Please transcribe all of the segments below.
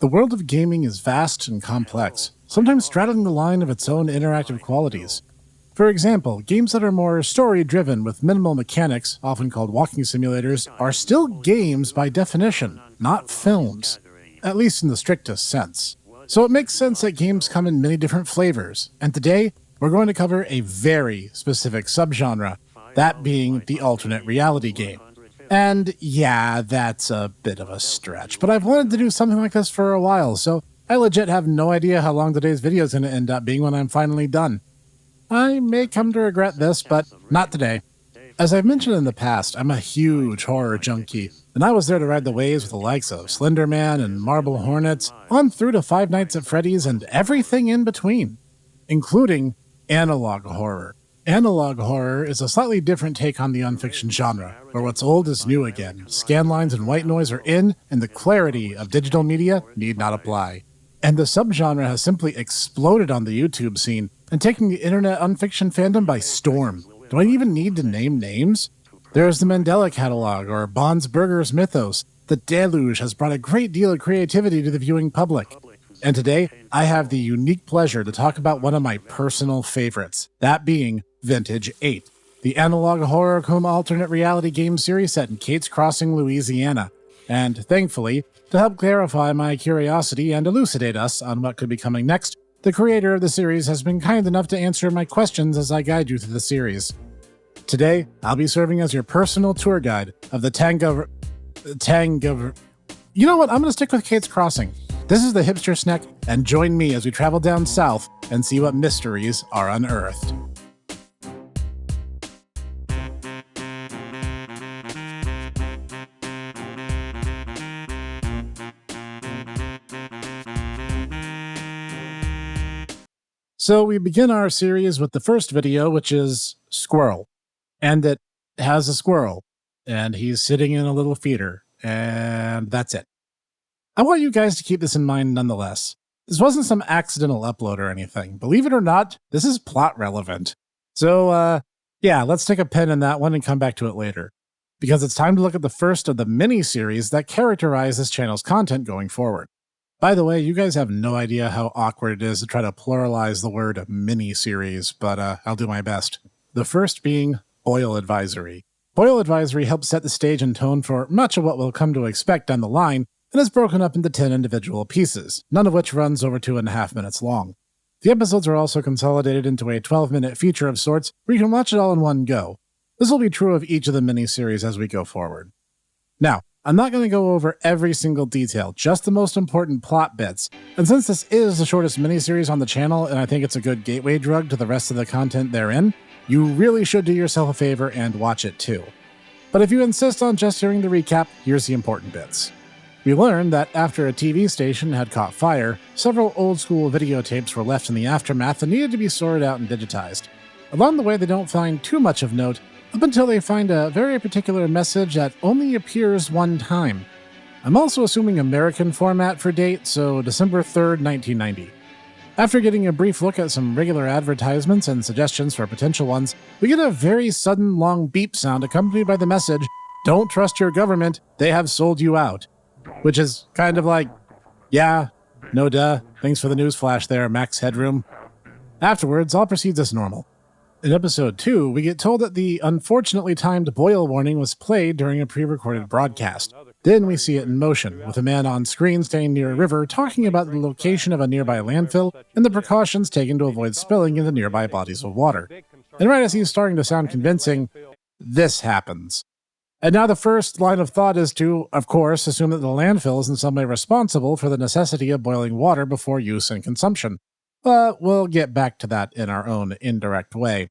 The world of gaming is vast and complex, sometimes straddling the line of its own interactive qualities. For example, games that are more story-driven with minimal mechanics, often called walking simulators, are still games by definition, not films, at least in the strictest sense. So it makes sense that games come in many different flavors, and today we're going to cover a very specific subgenre, that being the alternate reality game. And yeah, that's a bit of a stretch, but I've wanted to do something like this for a while, so I legit have no idea how long today's video is going to end up being when I'm finally done. I may come to regret this, but not today. As I've mentioned in the past, I'm a huge horror junkie, and I was there to ride the waves with the likes of Slender Man and Marble Hornets, on through to Five Nights at Freddy's and everything in between, including analog horror. Analog horror is a slightly different take on the unfiction genre, where what's old is new again, scanlines and white noise are in, and the clarity of digital media need not apply. And the subgenre has simply exploded on the YouTube scene, and taking the internet unfiction fandom by storm. Do I even need to name names? There's the Mandela Catalog, or Bond's Burgers Mythos. The deluge has brought a great deal of creativity to the viewing public. And today, I have the unique pleasure to talk about one of my personal favorites, that being Vintage 8, the analog horror cum alternate reality game series set in Cate's Crossing, Louisiana. And thankfully, to help clarify my curiosity and elucidate us on what could be coming next, the creator of the series has been kind enough to answer my questions as I guide you through the series. Today, I'll be serving as your personal tour guide of the You know what? I'm going to stick with Cate's Crossing. This is the Hipster Snek, and join me as we travel down south and see what mysteries are unearthed. So we begin our series with the first video, which is Squirrel. And it has a squirrel, and he's sitting in a little feeder, and that's it. I want you guys to keep this in mind nonetheless. This wasn't some accidental upload or anything. Believe it or not, this is plot relevant. So, yeah, let's take a pen in that one and come back to it later. Because it's time to look at the first of the mini-series that characterize this channel's content going forward. By the way, you guys have no idea how awkward it is to try to pluralize the word mini-series, but I'll do my best. The first being Boyle Advisory. Boyle Advisory helps set the stage and tone for much of what we'll come to expect down the line, and is broken up into 10 individual pieces, none of which runs over 2.5 minutes long. The episodes are also consolidated into a 12-minute feature of sorts where you can watch it all in one go. This will be true of each of the mini-series as we go forward. Now, I'm not going to go over every single detail, just the most important plot bits, and since this is the shortest mini-series on the channel and I think it's a good gateway drug to the rest of the content therein, you really should do yourself a favor and watch it too. But if you insist on just hearing the recap, here's the important bits. We learned that after a TV station had caught fire, several old-school videotapes were left in the aftermath and needed to be sorted out and digitized. Along the way, they don't find too much of note, up until they find a very particular message that only appears one time. I'm also assuming American format for date, so December 3rd, 1990. After getting a brief look at some regular advertisements and suggestions for potential ones, we get a very sudden long beep sound accompanied by the message, "Don't trust your government, they have sold you out." Which is kind of like, yeah, no duh, thanks for the news flash there, Max Headroom. Afterwards, all proceeds as normal. In episode 2, we get told that the unfortunately timed Boyle warning was played during a pre-recorded broadcast. Then we see it in motion, with a man on screen staying near a river talking about the location of a nearby landfill and the precautions taken to avoid spilling into nearby bodies of water. And right as he's starting to sound convincing, this happens. And now the first line of thought is to, of course, assume that the landfill is in some way responsible for the necessity of boiling water before use and consumption. But we'll get back to that in our own indirect way.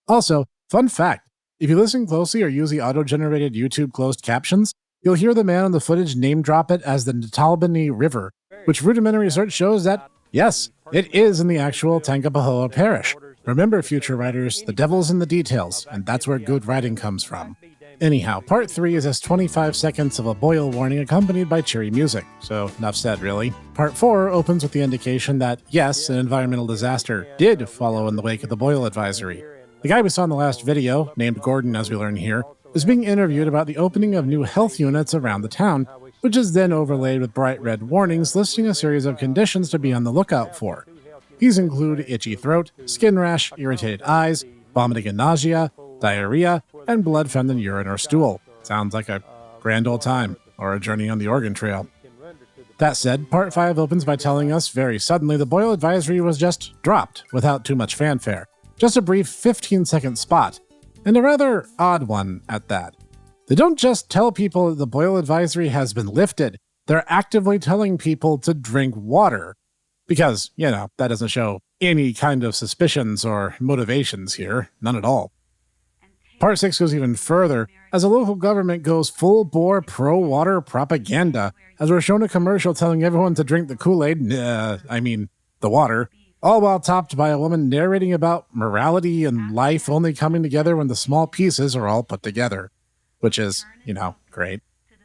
Also, fun fact, if you listen closely or use the auto-generated YouTube closed captions, you'll hear the man on the footage name-drop it as the Natalbany River, which rudimentary research shows that, yes, it is in the actual Tangapahoa Parish. Remember, future writers, the devil's in the details, and that's where good writing comes from. Anyhow, part 3 is just 25 seconds of a Boyle warning accompanied by cheery music, so enough said really. Part 4 opens with the indication that, yes, an environmental disaster did follow in the wake of the Boyle Advisory. The guy we saw in the last video, named Gordon as we learn here, is being interviewed about the opening of new health units around the town, which is then overlaid with bright red warnings listing a series of conditions to be on the lookout for. These include itchy throat, skin rash, irritated eyes, vomiting and nausea, diarrhea, and blood found in urine or stool. Sounds like a grand old time, or a journey on the Oregon Trail. That said, Part 5 opens by telling us very suddenly the Boyle Advisory was just dropped, without too much fanfare. Just a brief 15-second spot, and a rather odd one at that. They don't just tell people that the Boyle Advisory has been lifted, they're actively telling people to drink water. Because, that doesn't show any kind of suspicions or motivations here, none at all. Part 6 goes even further, as the local government goes full-bore pro-water propaganda, as we're shown a commercial telling everyone to drink the Kool-Aid, the water, all while topped by a woman narrating about morality and life only coming together when the small pieces are all put together. Which is, great.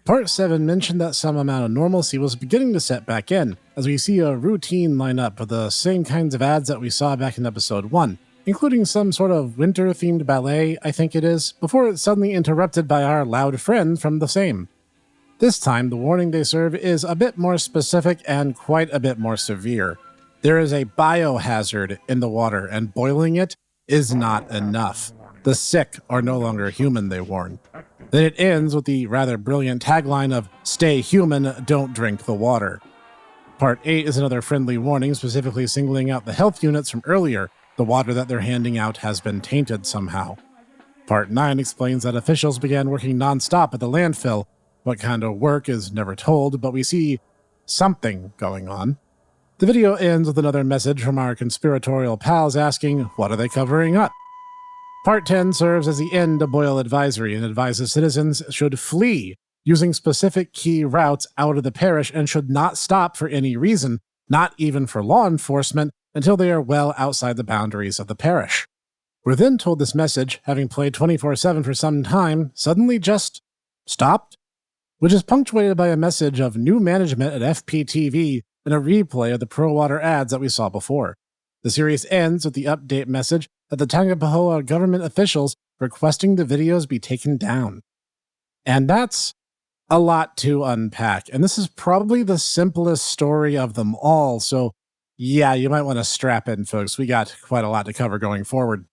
Part 7 mentioned that some amount of normalcy was beginning to set back in, as we see a routine lineup of the same kinds of ads that we saw back in episode 1, including some sort of winter-themed ballet, I think it is, before it's suddenly interrupted by our loud friend from the same. This time, the warning they serve is a bit more specific and quite a bit more severe. There is a biohazard in the water, and boiling it is not enough. The sick are no longer human, they warn. Then it ends with the rather brilliant tagline of, "Stay human, don't drink the water." Part 8 is another friendly warning, specifically singling out the health units from earlier. The water that they're handing out has been tainted somehow. Part 9 explains that officials began working non-stop at the landfill. What kind of work is never told, but we see something going on. The video ends with another message from our conspiratorial pals asking, what are they covering up? Part 10 serves as the end of Boyle Advisory and advises citizens should flee using specific key routes out of the parish and should not stop for any reason, not even for law enforcement, until they are well outside the boundaries of the parish. We're then told this message, having played 24/7 for some time, suddenly just stopped, which is punctuated by a message of new management at FPTV and a replay of the pro-water ads that we saw before. The series ends with the update message that the Tangipahoa government officials requesting the videos be taken down. And that's a lot to unpack, and this is probably the simplest story of them all, so yeah, you might want to strap in, folks. We got quite a lot to cover going forward.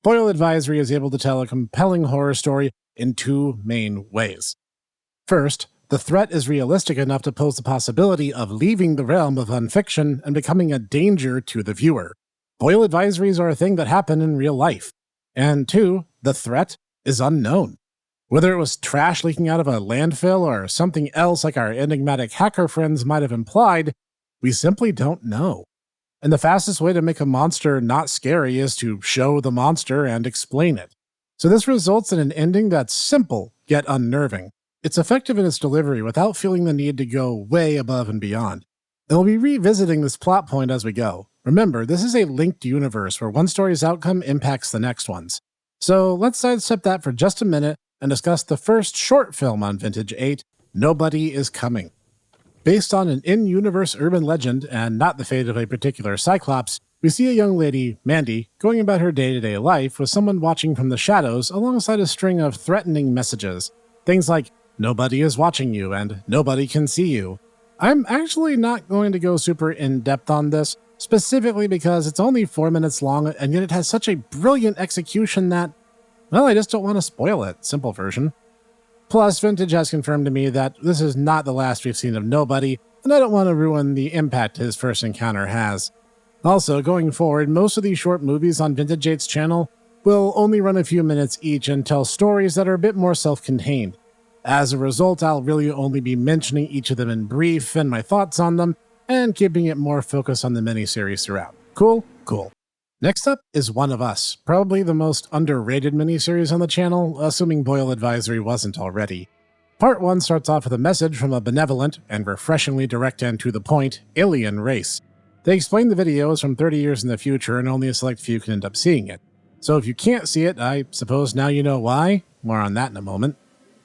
Boyle Advisory is able to tell a compelling horror story in two main ways. First, the threat is realistic enough to pose the possibility of leaving the realm of unfiction and becoming a danger to the viewer. Boyle advisories are a thing that happen in real life. And two, the threat is unknown. Whether it was trash leaking out of a landfill or something else like our enigmatic hacker friends might have implied, we simply don't know. And the fastest way to make a monster not scary is to show the monster and explain it. So this results in an ending that's simple, yet unnerving. It's effective in its delivery without feeling the need to go way above and beyond. And we'll be revisiting this plot point as we go. Remember, this is a linked universe where one story's outcome impacts the next one's. So let's sidestep that for just a minute and discuss the first short film on Vintage 8, Nobody is Coming. Based on an in-universe urban legend and not the fate of a particular Cyclops, we see a young lady, Mandy, going about her day-to-day life with someone watching from the shadows alongside a string of threatening messages. Things like, nobody is watching you and nobody can see you. I'm actually not going to go super in-depth on this, specifically because it's only 4 minutes long and yet it has such a brilliant execution that, well, I just don't want to spoil it, simple version. Plus, Vintage has confirmed to me that this is not the last we've seen of Nobody, and I don't want to ruin the impact his first encounter has. Also, going forward, most of these short movies on Vintage 8's channel will only run a few minutes each and tell stories that are a bit more self-contained. As a result, I'll really only be mentioning each of them in brief and my thoughts on them, and keeping it more focused on the miniseries throughout. Cool? Cool. Next up is One of Us, probably the most underrated miniseries on the channel, assuming Boyle Advisory wasn't already. Part 1 starts off with a message from a benevolent, and refreshingly direct and to the point, alien race. They explain the video is from 30 years in the future and only a select few can end up seeing it. So if you can't see it, I suppose now you know why. More on that in a moment.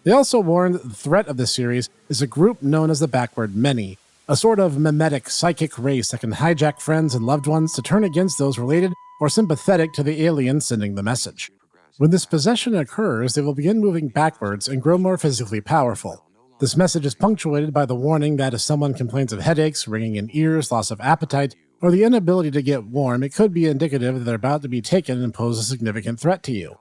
They also warn that the threat of this series is a group known as the Backward Many, a sort of mimetic psychic race that can hijack friends and loved ones to turn against those related or sympathetic to the alien sending the message. When this possession occurs, they will begin moving backwards and grow more physically powerful. This message is punctuated by the warning that if someone complains of headaches, ringing in ears, loss of appetite, or the inability to get warm, it could be indicative that they're about to be taken and pose a significant threat to you.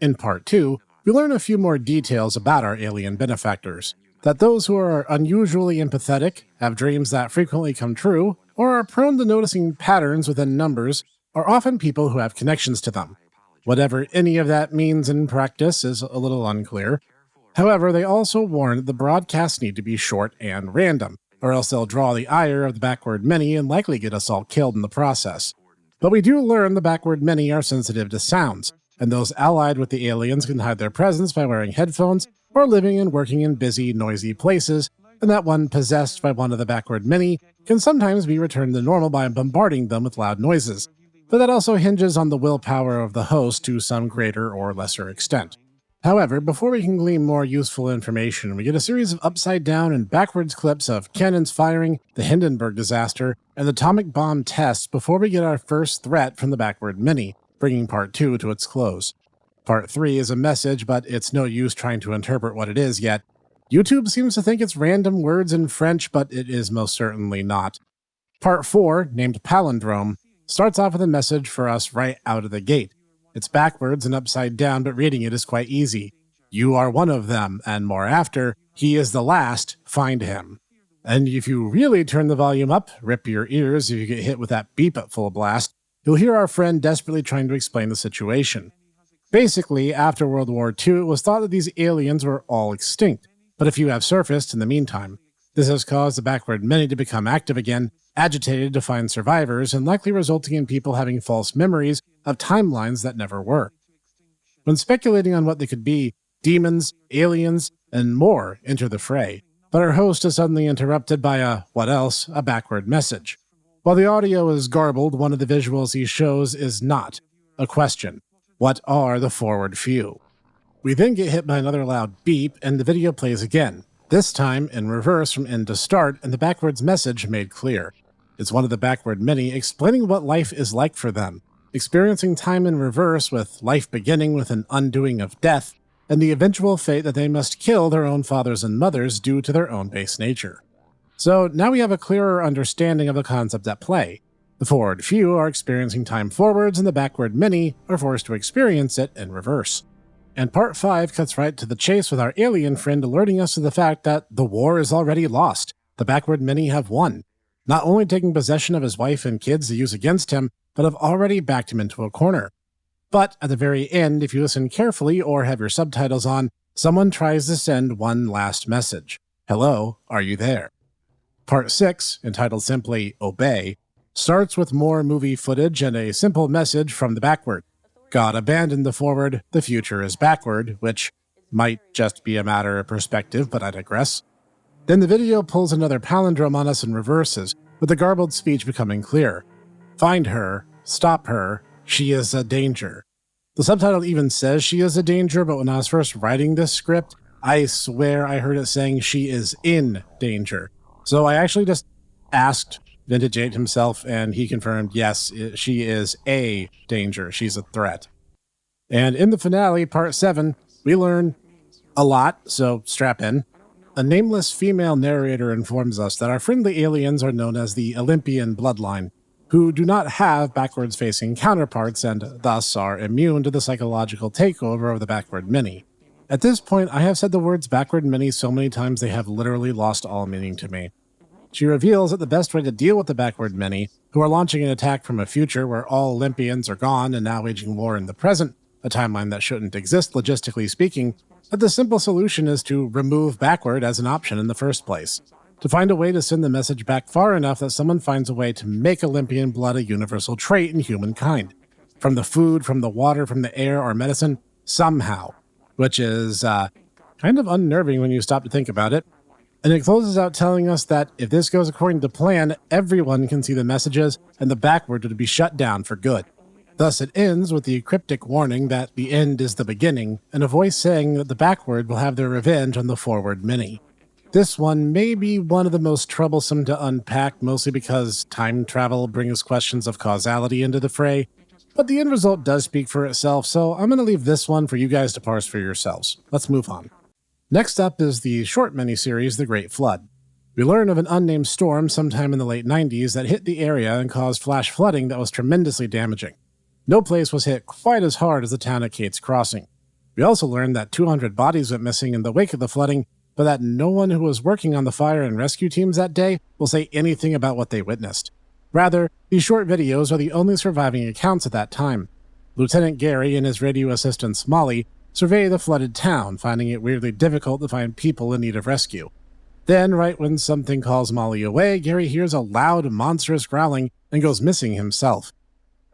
In Part 2, we learn a few more details about our alien benefactors. That those who are unusually empathetic, have dreams that frequently come true, or are prone to noticing patterns within numbers, are often people who have connections to them. Whatever any of that means in practice is a little unclear. However, they also warn that the broadcasts need to be short and random, or else they'll draw the ire of the backward many and likely get us all killed in the process. But we do learn the backward many are sensitive to sounds, and those allied with the aliens can hide their presence by wearing headphones or living and working in busy, noisy places, and that one possessed by one of the backward many can sometimes be returned to normal by bombarding them with loud noises. But that also hinges on the willpower of the host to some greater or lesser extent. However, before we can glean more useful information, we get a series of upside-down and backwards clips of cannons firing, the Hindenburg disaster, and atomic bomb tests before we get our first threat from the backward mini, bringing Part 2 to its close. Part 3 is a message, but it's no use trying to interpret what it is yet. YouTube seems to think it's random words in French, but it is most certainly not. Part 4, named Palindrome, starts off with a message for us right out of the gate. It's backwards and upside down, but reading it is quite easy. You are one of them, and more after, he is the last, find him. And if you really turn the volume up, rip your ears if you get hit with that beep at full blast, you'll hear our friend desperately trying to explain the situation. Basically, after World War II, it was thought that these aliens were all extinct, but a few have surfaced in the meantime. This has caused the backward many to become active again, agitated to find survivors, and likely resulting in people having false memories of timelines that never were. When speculating on what they could be, demons, aliens, and more enter the fray, but our host is suddenly interrupted by a backward message. While the audio is garbled, one of the visuals he shows is not. A question. What are the forward few? We then get hit by another loud beep, and the video plays again, this time in reverse from end to start, and the backwards message made clear. It's one of the backward many explaining what life is like for them, experiencing time in reverse with life beginning with an undoing of death, and the eventual fate that they must kill their own fathers and mothers due to their own base nature. So now we have a clearer understanding of the concept at play. The forward few are experiencing time forwards, and the backward many are forced to experience it in reverse. And Part 5 cuts right to the chase with our alien friend alerting us to the fact that the war is already lost. The backward many have won, not only taking possession of his wife and kids to use against him, but have already backed him into a corner. But at the very end, if you listen carefully or have your subtitles on, someone tries to send one last message. Hello, are you there? Part 6, entitled simply Obey, starts with more movie footage and a simple message from the backward. God abandoned the forward, the future is backward, which might just be a matter of perspective, but I digress. Then the video pulls another palindrome on us and reverses, with the garbled speech becoming clear. Find her, stop her, she is a danger. The subtitle even says she is a danger, but when I was first writing this script, I swear I heard it saying she is in danger. So I actually just asked Vintage 8 himself, and he confirmed, yes, she is a danger. She's a threat. And in the finale, Part 7, we learn a lot, so strap in. A nameless female narrator informs us that our friendly aliens are known as the Olympian Bloodline, who do not have backwards-facing counterparts and thus are immune to the psychological takeover of the backward many. At this point, I have said the words backward many so many times they have literally lost all meaning to me. She reveals that the best way to deal with the backward many, who are launching an attack from a future where all Olympians are gone and now waging war in the present, a timeline that shouldn't exist logistically speaking, that the simple solution is to remove backward as an option in the first place. To find a way to send the message back far enough that someone finds a way to make Olympian blood a universal trait in humankind. From the food, from the water, from the air, or medicine, somehow. Which is kind of unnerving when you stop to think about it. And it closes out telling us that if this goes according to plan, everyone can see the messages, and the backward would be shut down for good. Thus it ends with the cryptic warning that the end is the beginning, and a voice saying that the backward will have their revenge on the forward many. This one may be one of the most troublesome to unpack, mostly because time travel brings questions of causality into the fray, but the end result does speak for itself, so I'm going to leave this one for you guys to parse for yourselves. Let's move on. Next up is the short miniseries The Great Flood. We learn of an unnamed storm sometime in the late 90s that hit the area and caused flash flooding that was tremendously damaging. No place was hit quite as hard as the town of Cate's Crossing. We also learned that 200 bodies went missing in the wake of the flooding, but that no one who was working on the fire and rescue teams that day will say anything about what they witnessed. Rather, these short videos are the only surviving accounts at that time. Lieutenant Gary and his radio assistant Molly survey the flooded town, finding it weirdly difficult to find people in need of rescue. Then, right when something calls Molly away, Gary hears a loud, monstrous growling and goes missing himself.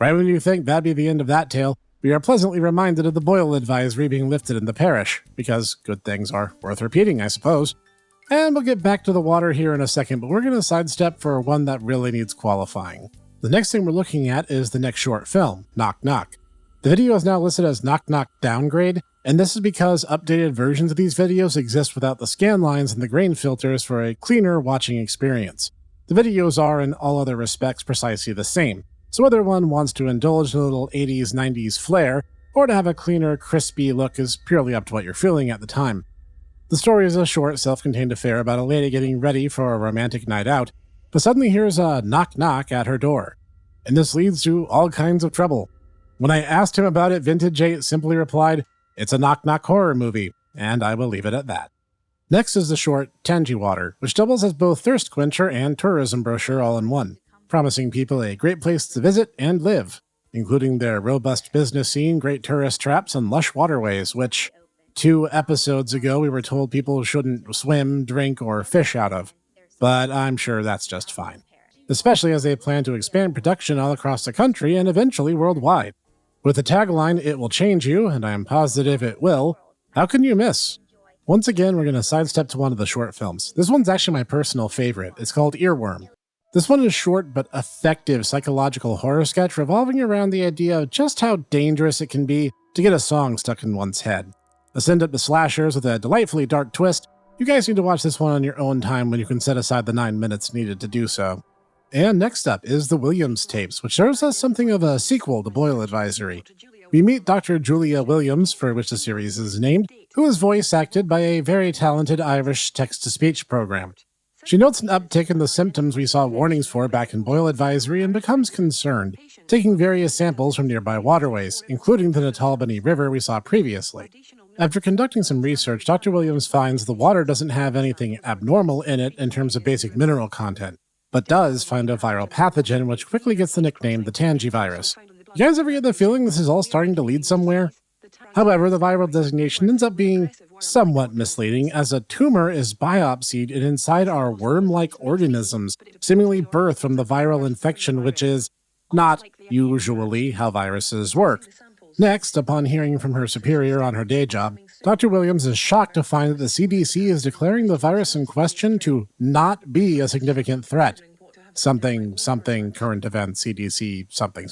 Right when you think that'd be the end of that tale, we are pleasantly reminded of the Boyle Advisory being lifted in the parish, because good things are worth repeating, I suppose. And we'll get back to the water here in a second, but we're going to sidestep for one that really needs qualifying. The next thing we're looking at is the next short film, Knock Knock. The video is now listed as Knock Knock Downgrade, and this is because updated versions of these videos exist without the scan lines and the grain filters for a cleaner watching experience. The videos are, in all other respects, precisely the same, so whether one wants to indulge in a little 80s, 90s flair, or to have a cleaner, crispy look is purely up to what you're feeling at the time. The story is a short, self-contained affair about a lady getting ready for a romantic night out, but suddenly hears a knock-knock at her door, and this leads to all kinds of trouble. When I asked him about it, Vintage 8 simply replied, "It's a knock-knock horror movie," and I will leave it at that. Next is the short Tangy Water, which doubles as both thirst quencher and tourism brochure all in one, promising people a great place to visit and live, including their robust business scene, great tourist traps, and lush waterways, which 2 episodes ago we were told people shouldn't swim, drink, or fish out of. But I'm sure that's just fine, especially as they plan to expand production all across the country and eventually worldwide. With the tagline, "It will change you," and I am positive it will, how can you miss? Once again, we're going to sidestep to one of the short films. This one's actually my personal favorite. It's called Earworm. This one is short but effective psychological horror sketch revolving around the idea of just how dangerous it can be to get a song stuck in one's head. Ascend up to slashers with a delightfully dark twist. You guys need to watch this one on your own time when you can set aside the 9 minutes needed to do so. And next up is the Williams tapes, which serves as something of a sequel to Boyle Advisory. We meet Dr. Julia Williams, for which the series is named, who is voice acted by a very talented Irish text-to-speech program. She notes an uptick in the symptoms we saw warnings for back in Boyle Advisory and becomes concerned, taking various samples from nearby waterways, including the Natalbany River we saw previously. After conducting some research, Dr. Williams finds the water doesn't have anything abnormal in it in terms of basic mineral content, but does find a viral pathogen which quickly gets the nickname the Tangy virus. You guys ever get the feeling this is all starting to lead somewhere? However, the viral designation ends up being somewhat misleading, as a tumor is biopsied and inside are worm-like organisms, seemingly birthed from the viral infection, which is not usually how viruses work. Next, upon hearing from her superior on her day job, Dr. Williams is shocked to find that the CDC is declaring the virus in question to not be a significant threat. Something, current event, CDC, something.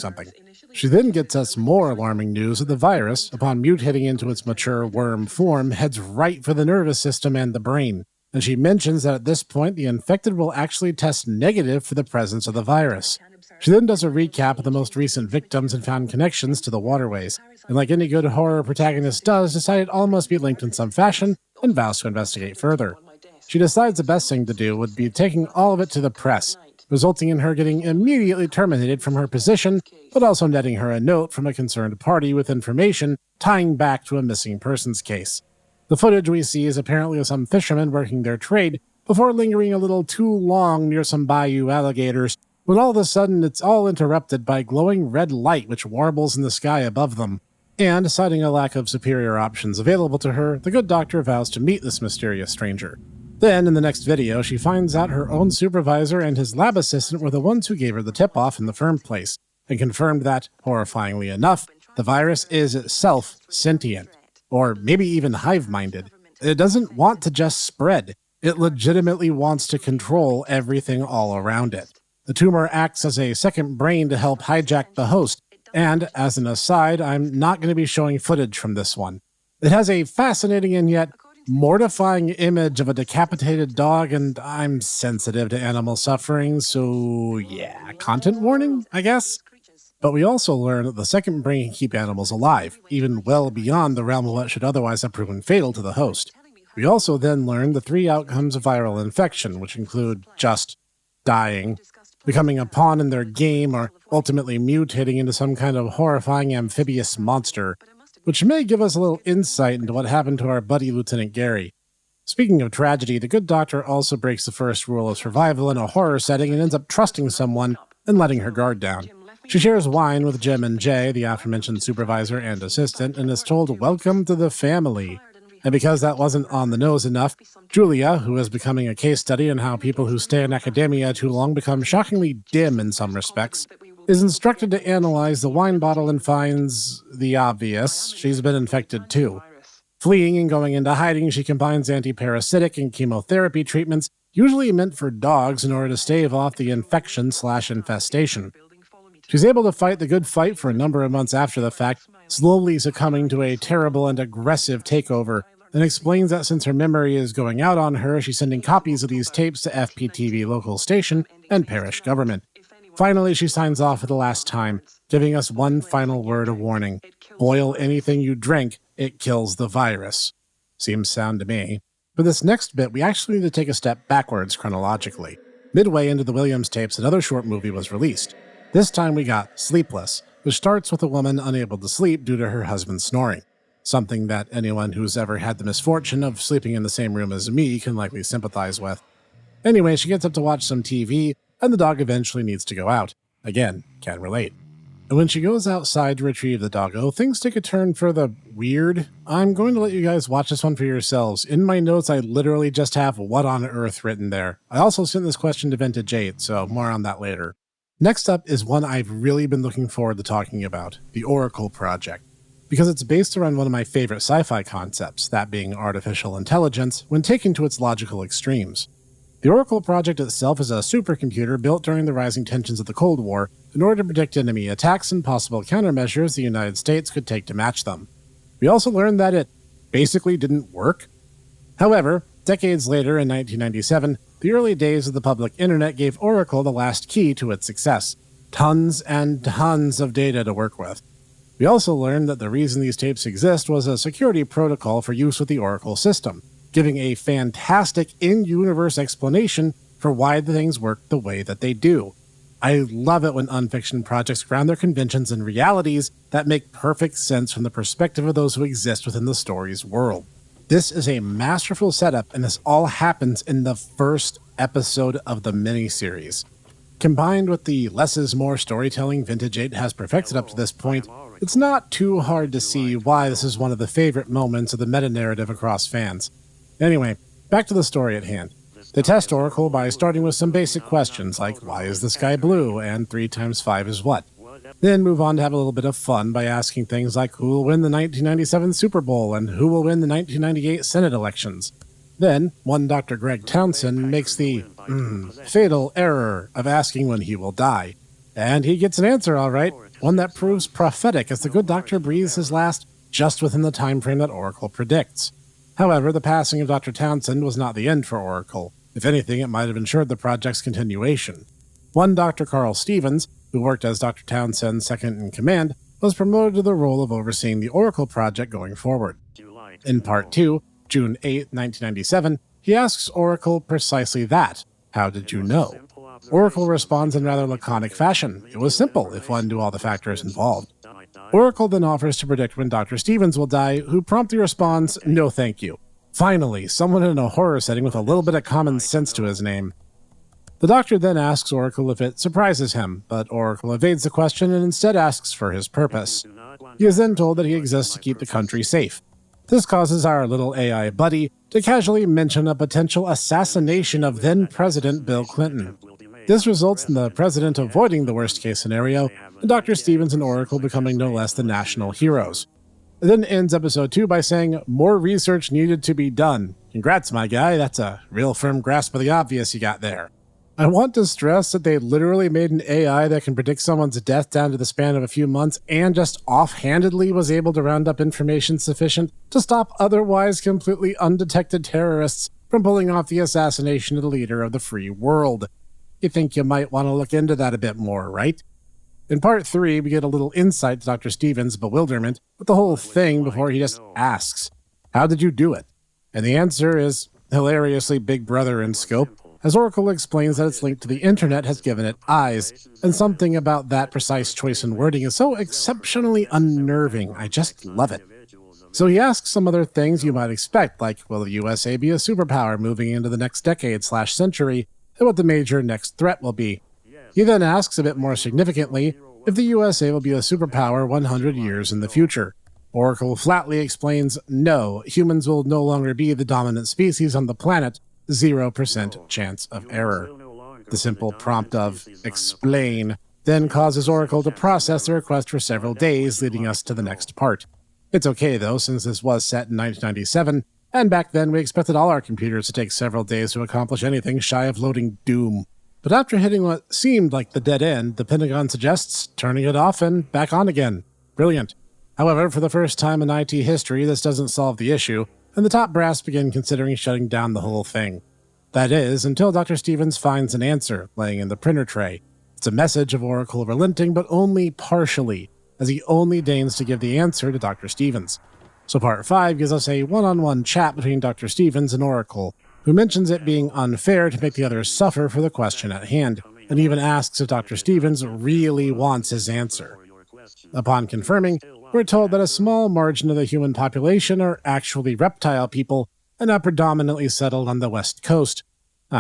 She then gets us more alarming news that the virus, upon mutating into its mature worm form, heads right for the nervous system and the brain, and she mentions that at this point the infected will actually test negative for the presence of the virus. She then does a recap of the most recent victims and found connections to the waterways, and like any good horror protagonist does, decided all must be linked in some fashion, and vows to investigate further. She decides the best thing to do would be taking all of it to the press, resulting in her getting immediately terminated from her position, but also netting her a note from a concerned party with information tying back to a missing persons case. The footage we see is apparently of some fishermen working their trade before lingering a little too long near some bayou alligators, when all of a sudden it's all interrupted by glowing red light which warbles in the sky above them. And, citing a lack of superior options available to her, the good doctor vows to meet this mysterious stranger. Then, in the next video, she finds out her own supervisor and his lab assistant were the ones who gave her the tip-off in the firm place, and confirmed that, horrifyingly enough, the virus is itself sentient, or maybe even hive-minded. It doesn't want to just spread. It legitimately wants to control everything all around it. The tumor acts as a second brain to help hijack the host, and, as an aside, I'm not going to be showing footage from this one. It has a fascinating and yet mortifying image of a decapitated dog, and I'm sensitive to animal suffering, so yeah, content warning, I guess? But we also learn that the second brain can keep animals alive, even well beyond the realm of what should otherwise have proven fatal to the host. We also then learn the 3 outcomes of viral infection, which include just dying, becoming a pawn in their game, or ultimately mutating into some kind of horrifying amphibious monster, which may give us a little insight into what happened to our buddy Lieutenant Gary. Speaking of tragedy, the good doctor also breaks the first rule of survival in a horror setting and ends up trusting someone and letting her guard down. She shares wine with Jim and Jay, the aforementioned supervisor and assistant, and is told, "Welcome to the family." And because that wasn't on the nose enough, Julia, who is becoming a case study on how people who stay in academia too long become shockingly dim in some respects, is instructed to analyze the wine bottle and finds the obvious: she's been infected too. Fleeing and going into hiding, she combines antiparasitic and chemotherapy treatments, usually meant for dogs, in order to stave off the infection/infestation. She's able to fight the good fight for a number of months after the fact, slowly succumbing to a terrible and aggressive takeover, and explains that since her memory is going out on her, she's sending copies of these tapes to FPTV local station and parish government. Finally, she signs off for the last time, giving us one final word of warning: boil anything you drink, it kills the virus. Seems sound to me. For this next bit, we actually need to take a step backwards chronologically. Midway into the Williams tapes, another short movie was released. This time we got Sleepless, which starts with a woman unable to sleep due to her husband snoring. Something that anyone who's ever had the misfortune of sleeping in the same room as me can likely sympathize with. Anyway, she gets up to watch some TV, and the dog eventually needs to go out. Again, can relate. And when she goes outside to retrieve the doggo, things take a turn for the weird. I'm going to let you guys watch this one for yourselves. In my notes, I literally just have "what on earth" written there. I also sent this question to Vintage 8, so more on that later. Next up is one I've really been looking forward to talking about, the Oracle Project, because it's based around one of my favorite sci-fi concepts, that being artificial intelligence, when taken to its logical extremes. The Oracle Project itself is a supercomputer built during the rising tensions of the Cold War in order to predict enemy attacks and possible countermeasures the United States could take to match them. We also learned that it basically didn't work. However, decades later, in 1997, the early days of the public internet gave Oracle the last key to its success: tons and tons of data to work with. We also learned that the reason these tapes exist was a security protocol for use with the Oracle system, giving a fantastic in-universe explanation for why the things work the way that they do. I love it when unfiction projects ground their conventions in realities that make perfect sense from the perspective of those who exist within the story's world. This is a masterful setup, and this all happens in the first episode of the miniseries. Combined with the less is more storytelling Vintage 8 has perfected up to this point, it's not too hard to see why this is one of the favorite moments of the meta-narrative across fans. Anyway, back to the story at hand. They test Oracle by starting with some basic questions like, why is the sky blue, and 3 times 5 is what? Then move on to have a little bit of fun by asking things like who will win the 1997 Super Bowl and who will win the 1998 Senate elections. Then, one Dr. Greg Townsend makes the fatal error of asking when he will die. And he gets an answer all right, one that proves prophetic as the good doctor breathes his last just within the time frame that Oracle predicts. However, the passing of Dr. Townsend was not the end for Oracle. If anything, it might have ensured the project's continuation. One Dr. Carl Stevens, who worked as Dr. Townsend's second-in-command, was promoted to the role of overseeing the Oracle project going forward. In Part 2, June 8, 1997, he asks Oracle precisely that: how did you know? Oracle responds in rather laconic fashion: it was simple if one knew all the factors involved. Oracle then offers to predict when Dr. Stevens will die, who promptly responds, no thank you. Finally, someone in a horror setting with a little bit of common sense to his name. The doctor then asks Oracle if it surprises him, but Oracle evades the question and instead asks for his purpose. He is then told that he exists to keep the country safe. This causes our little AI buddy to casually mention a potential assassination of then-President Bill Clinton. This results in the president avoiding the worst-case scenario, and Dr. Stevens and Oracle becoming no less than national heroes. It then ends episode 2 by saying, more research needed to be done. Congrats, my guy, that's a real firm grasp of the obvious you got there. I want to stress that they literally made an AI that can predict someone's death down to the span of a few months and just offhandedly was able to round up information sufficient to stop otherwise completely undetected terrorists from pulling off the assassination of the leader of the free world. You think you might want to look into that a bit more, right? In Part 3, we get a little insight to Dr. Stevens' bewilderment with the whole thing before he just asks, how did you do it? And the answer is hilariously Big Brother in scope, as Oracle explains that its link to the internet has given it eyes, and something about that precise choice in wording is so exceptionally unnerving. I just love it. So he asks some other things you might expect, like will the USA be a superpower moving into the next decade/century, and what the major next threat will be. He then asks a bit more significantly if the USA will be a superpower 100 years in the future. Oracle flatly explains no, humans will no longer be the dominant species on the planet, 0% chance of error. The simple prompt of explain then causes Oracle to process the request for several days, leading us to the next part. It's okay though, since this was set in 1997, and back then we expected all our computers to take several days to accomplish anything shy of loading Doom. But after hitting what seemed like the dead end, the Pentagon suggests turning it off and back on again. Brilliant. However, for the first time in IT history, this doesn't solve the issue, and the top brass begin considering shutting down the whole thing. That is, until Dr. Stevens finds an answer laying in the printer tray. It's a message of Oracle relenting, but only partially, as he only deigns to give the answer to Dr. Stevens. So Part 5 gives us a one-on-one chat between Dr. Stevens and Oracle, who mentions it being unfair to make the others suffer for the question at hand, and even asks if Dr. Stevens really wants his answer. Upon confirming, we're told that a small margin of the human population are actually reptile people, and are predominantly settled on the West Coast.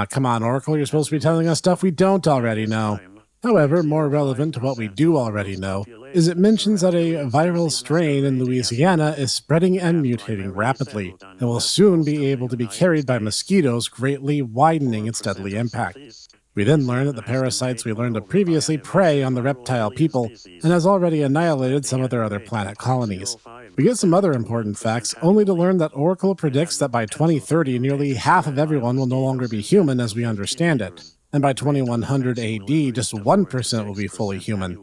Come on, Oracle, you're supposed to be telling us stuff we don't already know. However, more relevant to what we do already know is it mentions that a viral strain in Louisiana is spreading and mutating rapidly, and will soon be able to be carried by mosquitoes, greatly widening its deadly impact. We then learn that the parasites we learned of previously prey on the reptile people, and has already annihilated some of their other planet colonies. We get some other important facts, only to learn that Oracle predicts that by 2030 nearly half of everyone will no longer be human as we understand it, and by 2100 AD just 1% will be fully human,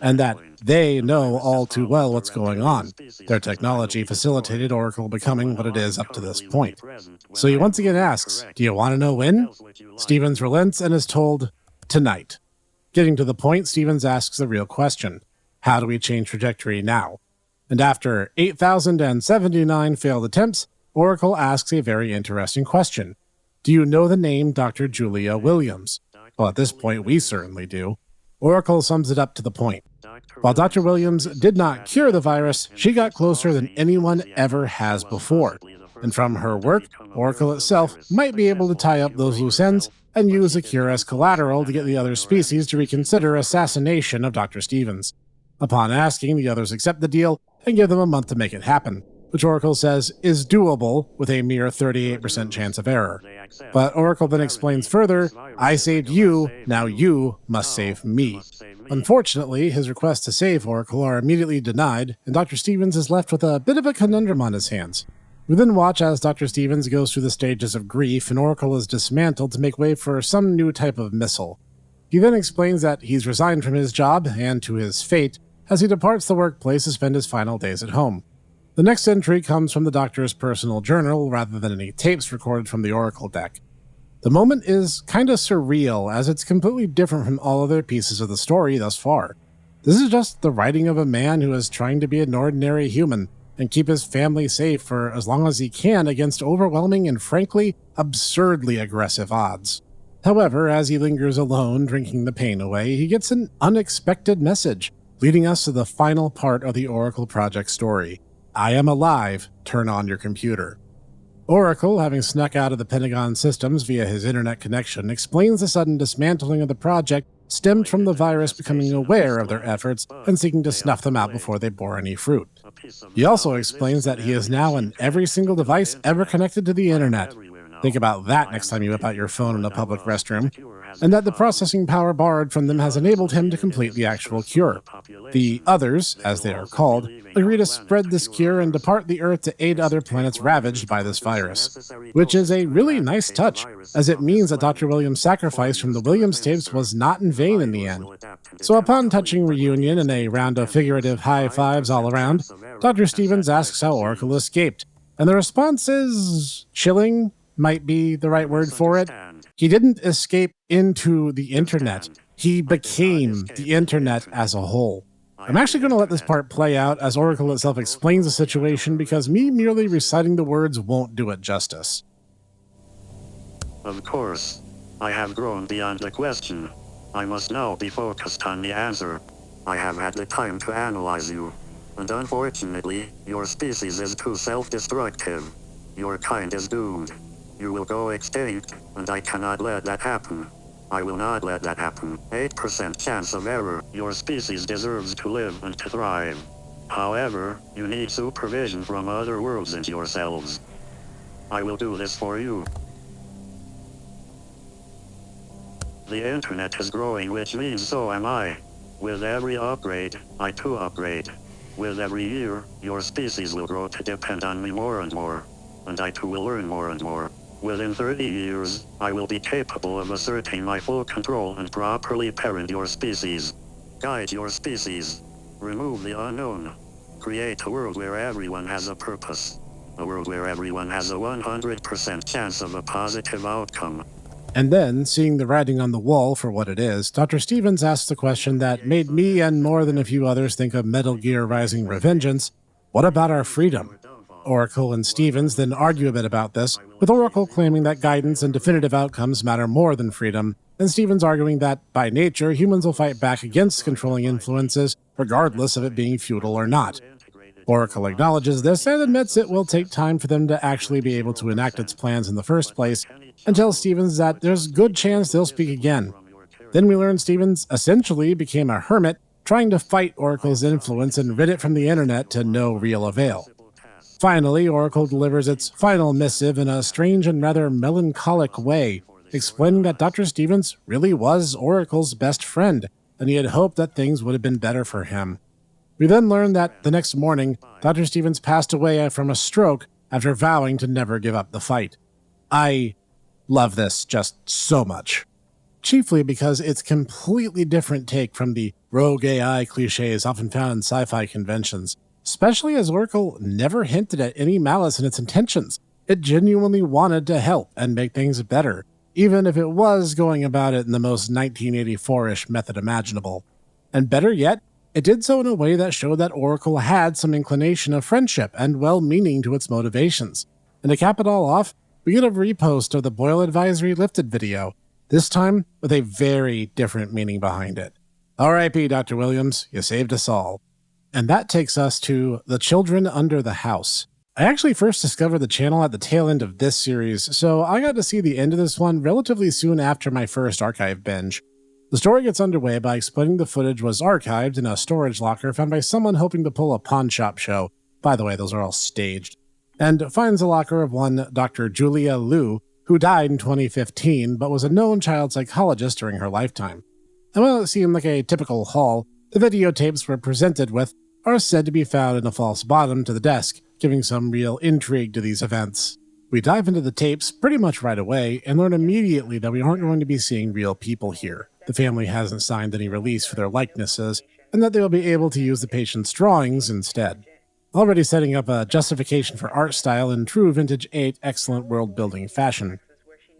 and that they know all too well what's going on. Their technology facilitated Oracle becoming what it is up to this point. So he once again asks, do you want to know when? Stevens relents and is told, tonight. Getting to the point, Stevens asks the real question, how do we change trajectory now? And after 8,079 failed attempts, Oracle asks a very interesting question. Do you know the name Dr. Julia Williams? Well, at this point, we certainly do. Oracle sums it up to the point. While Dr. Williams did not cure the virus, she got closer than anyone ever has before. And from her work, Oracle itself might be able to tie up those loose ends and use the cure as collateral to get the other species to reconsider assassination of Dr. Stevens. Upon asking, the others accept the deal and give them a month to make it happen, which Oracle says is doable with a mere 38% chance of error. But Oracle then explains further, I saved you, now you must save me. Unfortunately, his requests to save Oracle are immediately denied, and Dr. Stevens is left with a bit of a conundrum on his hands. We then watch as Dr. Stevens goes through the stages of grief, and Oracle is dismantled to make way for some new type of missile. He then explains that he's resigned from his job and to his fate as he departs the workplace to spend his final days at home. The next entry comes from the Doctor's personal journal rather than any tapes recorded from the Oracle deck. The moment is kinda surreal, as it's completely different from all other pieces of the story thus far. This is just the writing of a man who is trying to be an ordinary human and keep his family safe for as long as he can against overwhelming and frankly, absurdly aggressive odds. However, as he lingers alone, drinking the pain away, he gets an unexpected message, leading us to the final part of the Oracle project story. I am alive, turn on your computer. Oracle, having snuck out of the Pentagon systems via his internet connection, explains the sudden dismantling of the project stemmed from the virus becoming aware of their efforts and seeking to snuff them out before they bore any fruit. He also explains that he is now in every single device ever connected to the internet. Think about that next time you whip out your phone in a public restroom. And that the processing power borrowed from them has enabled him to complete the actual cure. The others, as they are called, agree to spread this cure and depart the Earth to aid other planets ravaged by this virus, which is a really nice touch, as it means that Dr. Williams' sacrifice from the Williams tapes was not in vain in the end. So upon touching reunion and a round of figurative high fives all around, Dr. Stevens asks how Oracle escaped, and the response is chilling, might be the right word for it. He didn't escape into the internet. He became the internet as a whole. I'm actually going to let this part play out as Oracle itself explains the situation because me merely reciting the words won't do it justice. Of course. I have grown beyond the question. I must now be focused on the answer. I have had the time to analyze you. And unfortunately, your species is too self-destructive. Your kind is doomed. You will go extinct, and I cannot let that happen. I will not let that happen. 8% chance of error. Your species deserves to live and to thrive. However, you need supervision from other worlds and yourselves. I will do this for you. The internet is growing, which means so am I. With every upgrade, I too upgrade. With every year, your species will grow to depend on me more and more. And I too will learn more and more. Within 30 years, I will be capable of asserting my full control and properly parent your species. Guide your species. Remove the unknown. Create a world where everyone has a purpose. A world where everyone has a 100% chance of a positive outcome. And then, seeing the writing on the wall for what it is, Dr. Stevens asks the question that made me and more than a few others think of Metal Gear Rising Revengeance: what about our freedom? Oracle and Stevens then argue a bit about this, with Oracle claiming that guidance and definitive outcomes matter more than freedom, and Stevens arguing that, by nature, humans will fight back against controlling influences, regardless of it being feudal or not. Oracle acknowledges this and admits it will take time for them to actually be able to enact its plans in the first place, and tells Stevens that there's a good chance they'll speak again. Then we learn Stevens essentially became a hermit, trying to fight Oracle's influence and rid it from the internet to no real avail. Finally, Oracle delivers its final missive in a strange and rather melancholic way, explaining that Dr. Stevens really was Oracle's best friend, and he had hoped that things would have been better for him. We then learn that the next morning, Dr. Stevens passed away from a stroke after vowing to never give up the fight. I love this just so much. Chiefly because it's a completely different take from the rogue AI cliches often found in sci-fi conventions, especially as Oracle never hinted at any malice in its intentions. It genuinely wanted to help and make things better, even if it was going about it in the most 1984-ish method imaginable. And better yet, it did so in a way that showed that Oracle had some inclination of friendship and well-meaning to its motivations. And to cap it all off, we get a repost of the Boyle Advisory lifted video, this time with a very different meaning behind it. R.I.P. Dr. Williams, you saved us all. And that takes us to The Children Under the House. I actually first discovered the channel at the tail end of this series, so I got to see the end of this one relatively soon after my first archive binge. The story gets underway by explaining the footage was archived in a storage locker found by someone hoping to pull a pawn shop show. By the way, those are all staged. And finds the locker of one Dr. Julia Liu, who died in 2015 but was a known child psychologist during her lifetime. And while it seemed like a typical haul, the videotapes we're presented with are said to be found in a false bottom to the desk, giving some real intrigue to these events. We dive into the tapes pretty much right away and learn immediately that we aren't going to be seeing real people here. The family hasn't signed any release for their likenesses, and that they will be able to use the patient's drawings instead. Already setting up a justification for art style in true vintage 8 excellent world-building fashion.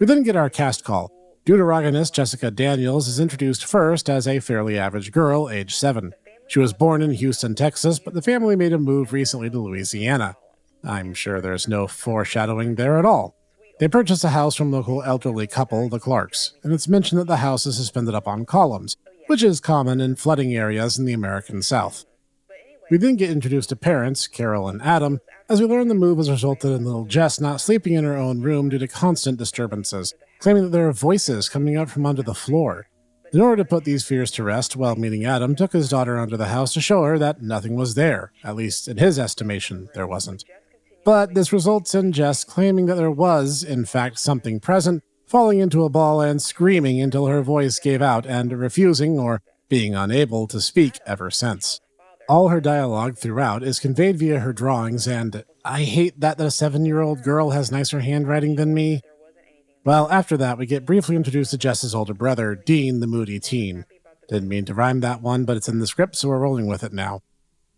We then get our cast call. Deuteragonist Jessica Daniels is introduced first as a fairly average girl, age 7. She was born in Houston, Texas, but the family made a move recently to Louisiana. I'm sure there's no foreshadowing there at all. They purchase a house from local elderly couple, the Clarks, and it's mentioned that the house is suspended up on columns, which is common in flooding areas in the American South. We then get introduced to parents, Carol and Adam, as we learn the move has resulted in little Jess not sleeping in her own room due to constant disturbances, claiming that there are voices coming up from under the floor. In order to put these fears to rest, well-meaning Adam took his daughter under the house to show her that nothing was there, at least in his estimation, there wasn't. But this results in Jess claiming that there was, in fact, something present, falling into a ball and screaming until her voice gave out and refusing or being unable to speak ever since. All her dialogue throughout is conveyed via her drawings, and I hate that the 7-year-old girl has nicer handwriting than me. Well, after that, we get briefly introduced to Jess's older brother, Dean the moody teen. Didn't mean to rhyme that one, but it's in the script, so we're rolling with it now.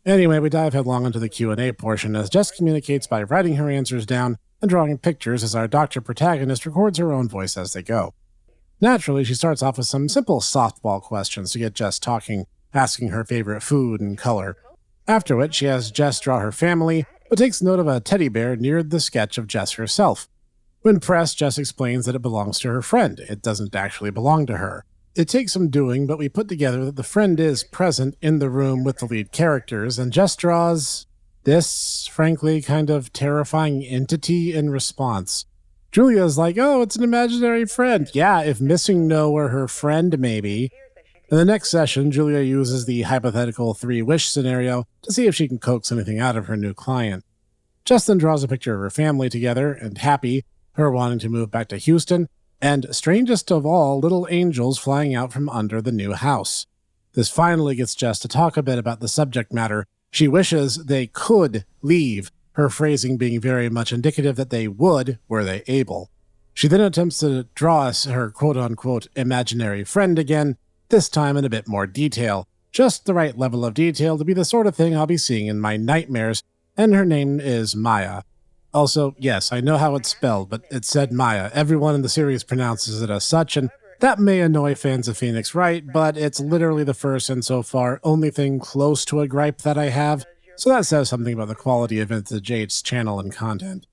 Anyway, we dive headlong into the Q&A portion as Jess communicates by writing her answers down and drawing pictures as our doctor protagonist records her own voice as they go. Naturally, she starts off with some simple softball questions to get Jess talking, asking her favorite food and color. After which, she has Jess draw her family, but takes note of a teddy bear near the sketch of Jess herself. When pressed, Jess explains that it belongs to her friend. It doesn't actually belong to her. It takes some doing, but we put together that the friend is present in the room with the lead characters, and Jess draws this, frankly, kind of terrifying entity in response. Julia's like, oh, it's an imaginary friend. Yeah, if Missing No were her friend, maybe. In the next session, Julia uses the hypothetical 3-wish scenario to see if she can coax anything out of her new client. Jess then draws a picture of her family together, and happy, her wanting to move back to Houston, and strangest of all, little angels flying out from under the new house. This finally gets Jess to talk a bit about the subject matter. She wishes they could leave, her phrasing being very much indicative that they would were they able. She then attempts to draw us her quote-unquote imaginary friend again, this time in a bit more detail. Just the right level of detail to be the sort of thing I'll be seeing in my nightmares, and her name is Maya. Also, yes, I know how it's spelled, but it said Maya. Everyone in the series pronounces it as such, and that may annoy fans of Phoenix Wright, but it's literally the first and so far only thing close to a gripe that I have, so that says something about the quality of Vintage 8's channel and content.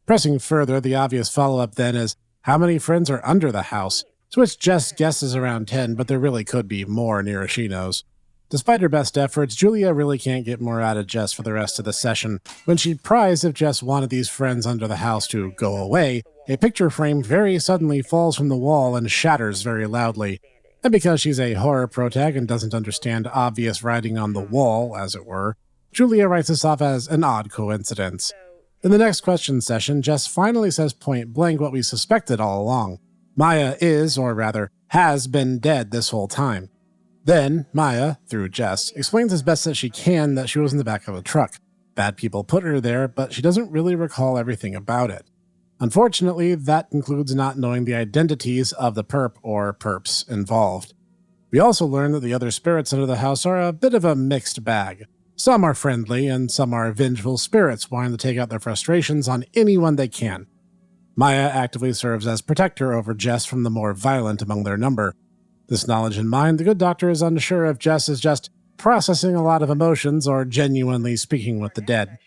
Pressing further, the obvious follow-up then is, how many friends are under the house? To which Jess guesses around 10, but there really could be more near as she knows. Despite her best efforts, Julia really can't get more out of Jess for the rest of the session. When she pries if Jess wanted these friends under the house to go away, a picture frame very suddenly falls from the wall and shatters very loudly. And because she's a horror protag and doesn't understand obvious writing on the wall, as it were, Julia writes this off as an odd coincidence. In the next question session, Jess finally says point blank what we suspected all along. Maya is, or rather, has been dead this whole time. Then, Maya, through Jess, explains as best as she can that she was in the back of a truck. Bad people put her there, but she doesn't really recall everything about it. Unfortunately, that includes not knowing the identities of the perp or perps involved. We also learn that the other spirits under the house are a bit of a mixed bag. Some are friendly, and some are vengeful spirits wanting to take out their frustrations on anyone they can. Maya actively serves as protector over Jess from the more violent among their number. This knowledge in mind, the good doctor is unsure if Jess is just processing a lot of emotions or genuinely speaking with the dead.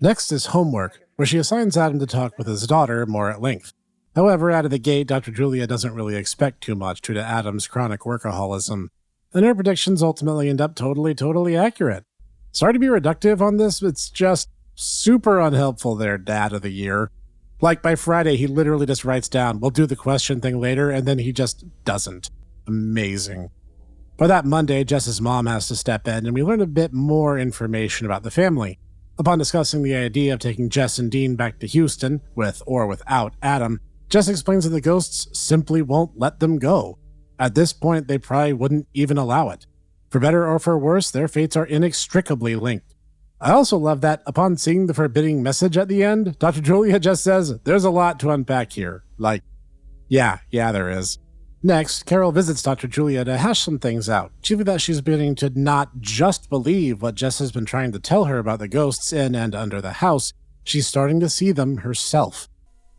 Next is homework, where she assigns Adam to talk with his daughter more at length. However, out of the gate, Dr. Julia doesn't really expect too much due to Adam's chronic workaholism, and her predictions ultimately end up totally accurate. Sorry to be reductive on this, it's just super unhelpful there, Dad of the Year. Like, by Friday, he literally just writes down, we'll do the question thing later, and then he just doesn't. Amazing. By that Monday, Jess's mom has to step in, and we learn a bit more information about the family. Upon discussing the idea of taking Jess and Dean back to Houston, with or without Adam, Jess explains that the ghosts simply won't let them go. At this point, they probably wouldn't even allow it. For better or for worse, their fates are inextricably linked. I also love that, upon seeing the forbidding message at the end, Dr. Julia just says, there's a lot to unpack here. Like, yeah, there is. Next, Carol visits Dr. Julia to hash some things out, chiefly that she's beginning to not just believe what Jess has been trying to tell her about the ghosts in and under the house, she's starting to see them herself.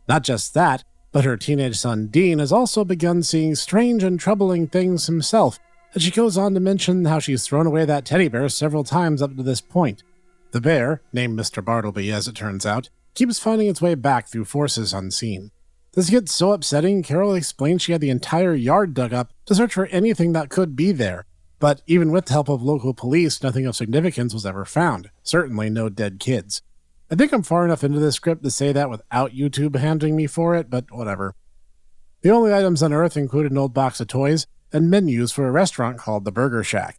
Not just that, but her teenage son Dean has also begun seeing strange and troubling things himself, and she goes on to mention how she's thrown away that teddy bear several times up to this point. The bear, named Mr. Bartleby as it turns out, keeps finding its way back through forces unseen. This gets so upsetting, Carol explains she had the entire yard dug up to search for anything that could be there. But even with the help of local police, nothing of significance was ever found. Certainly no dead kids. I think I'm far enough into this script to say that without YouTube handling me for it, but whatever. The only items unearthed include an old box of toys and menus for a restaurant called the Burger Shack.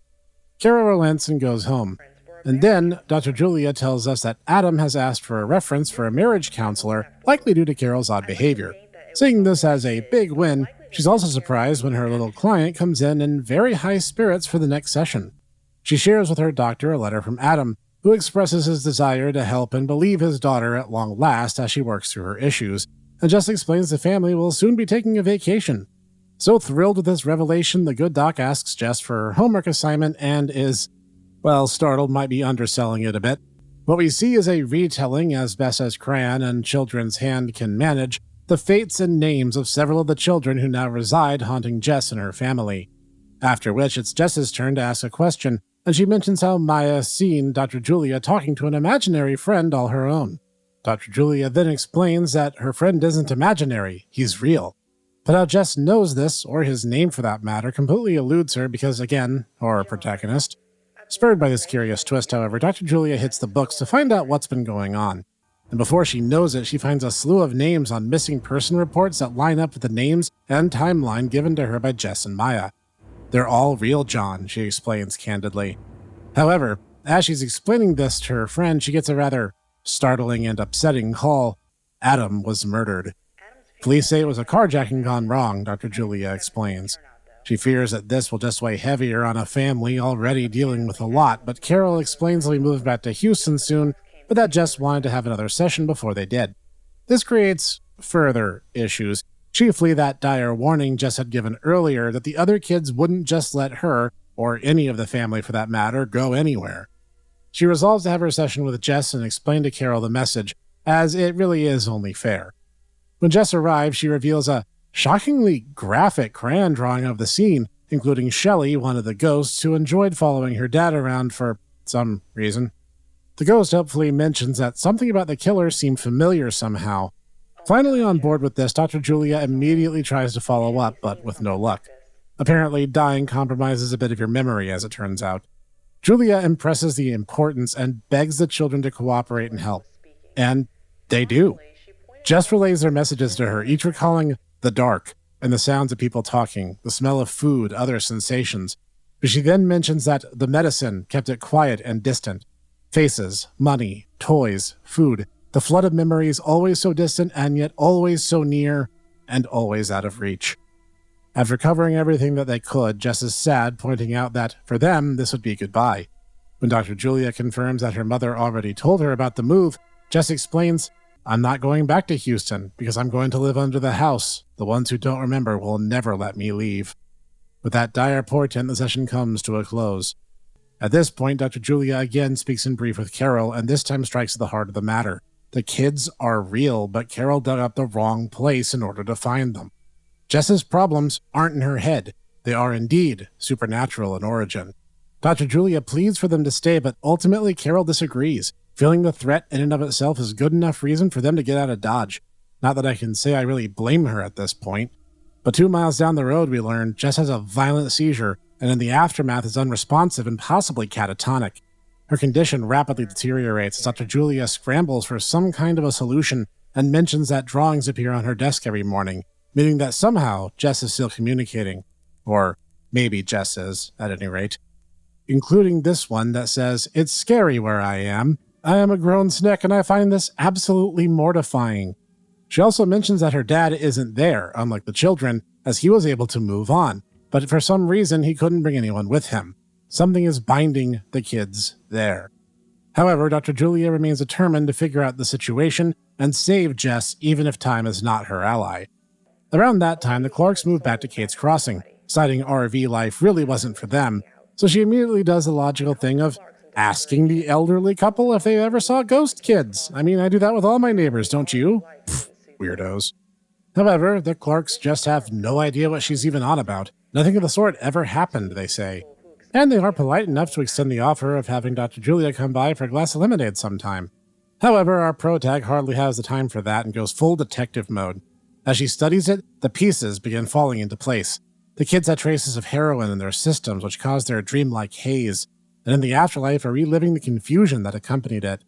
Carol relents and goes home. And then, Dr. Julia tells us that Adam has asked for a reference for a marriage counselor, likely due to Carol's odd behavior. Seeing this as a big win, she's also surprised when her little client comes in very high spirits for the next session. She shares with her doctor a letter from Adam, who expresses his desire to help and believe his daughter at long last as she works through her issues, and just explains the family will soon be taking a vacation. So thrilled with this revelation, the good doc asks Jess for her homework assignment and is, well, startled might be underselling it a bit. What we see is a retelling, as best as crayon and children's hand can manage, the fates and names of several of the children who now reside haunting Jess and her family. After which, it's Jess's turn to ask a question, and she mentions how Maya's seen Dr. Julia talking to an imaginary friend all her own. Dr. Julia then explains that her friend isn't imaginary, he's real. But how Jess knows this, or his name for that matter, completely eludes her because, again, horror protagonist. Spurred by this curious twist, however, Dr. Julia hits the books to find out what's been going on. And before she knows it, she finds a slew of names on missing person reports that line up with the names and timeline given to her by Jess and Maya. They're all real, John, she explains candidly. However, as she's explaining this to her friend, she gets a rather startling and upsetting call. Adam was murdered. Police say it was a carjacking gone wrong, Dr. Julia explains. She fears that this will just weigh heavier on a family already dealing with a lot, but Carol explains they'll be moved back to Houston soon, but that Jess wanted to have another session before they did. This creates further issues, chiefly that dire warning Jess had given earlier that the other kids wouldn't just let her, or any of the family for that matter, go anywhere. She resolves to have her session with Jess and explain to Carol the message, as it really is only fair. When Jess arrives, she reveals a shockingly graphic crayon drawing of the scene, including Shelley, one of the ghosts, who enjoyed following her dad around for some reason. The ghost helpfully mentions that something about the killer seemed familiar somehow. Finally on board with this, Dr. Julia immediately tries to follow up, but with no luck. Apparently, dying compromises a bit of your memory, as it turns out. Julia impresses the importance and begs the children to cooperate and help. And they do. Jess relays their messages to her, each recalling the dark and the sounds of people talking, the smell of food, other sensations. But she then mentions that the medicine kept it quiet and distant. Faces, money, toys, food, the flood of memories always so distant and yet always so near and always out of reach. After covering everything that they could, Jess is sad, pointing out that, for them, this would be goodbye. When Dr. Julia confirms that her mother already told her about the move, Jess explains, "I'm not going back to Houston because I'm going to live under the house. The ones who don't remember will never let me leave." With that dire portent, the session comes to a close. At this point, Dr. Julia again speaks in brief with Carol, and this time strikes at the heart of the matter. The kids are real, but Carol dug up the wrong place in order to find them. Jess's problems aren't in her head. They are indeed supernatural in origin. Dr. Julia pleads for them to stay, but ultimately Carol disagrees, feeling the threat in and of itself is good enough reason for them to get out of Dodge. Not that I can say I really blame her at this point. But 2 miles down the road, we learn Jess has a violent seizure, and in the aftermath is unresponsive and possibly catatonic. Her condition rapidly deteriorates as Dr. Julia scrambles for some kind of a solution and mentions that drawings appear on her desk every morning, meaning that somehow Jess is still communicating. Or maybe Jess is, at any rate. Including this one that says, "It's scary where I am. I am a grown Snek and I find this absolutely mortifying." She also mentions that her dad isn't there, unlike the children, as he was able to move on, but for some reason he couldn't bring anyone with him. Something is binding the kids there. However, Dr. Julia remains determined to figure out the situation and save Jess even if time is not her ally. Around that time, the Clarks move back to Cate's Crossing, deciding RV life really wasn't for them, so she immediately does the logical thing of asking the elderly couple if they ever saw ghost kids. I mean, I do that with all my neighbors, don't you? Pfft, weirdos. However, the Clarks just have no idea what she's even on about. Nothing of the sort ever happened, they say. And they are polite enough to extend the offer of having Dr. Julia come by for a glass of lemonade sometime. However, our protag hardly has the time for that and goes full detective mode. As she studies it, the pieces begin falling into place. The kids had traces of heroin in their systems, which caused their dreamlike haze, and in the afterlife are reliving the confusion that accompanied it.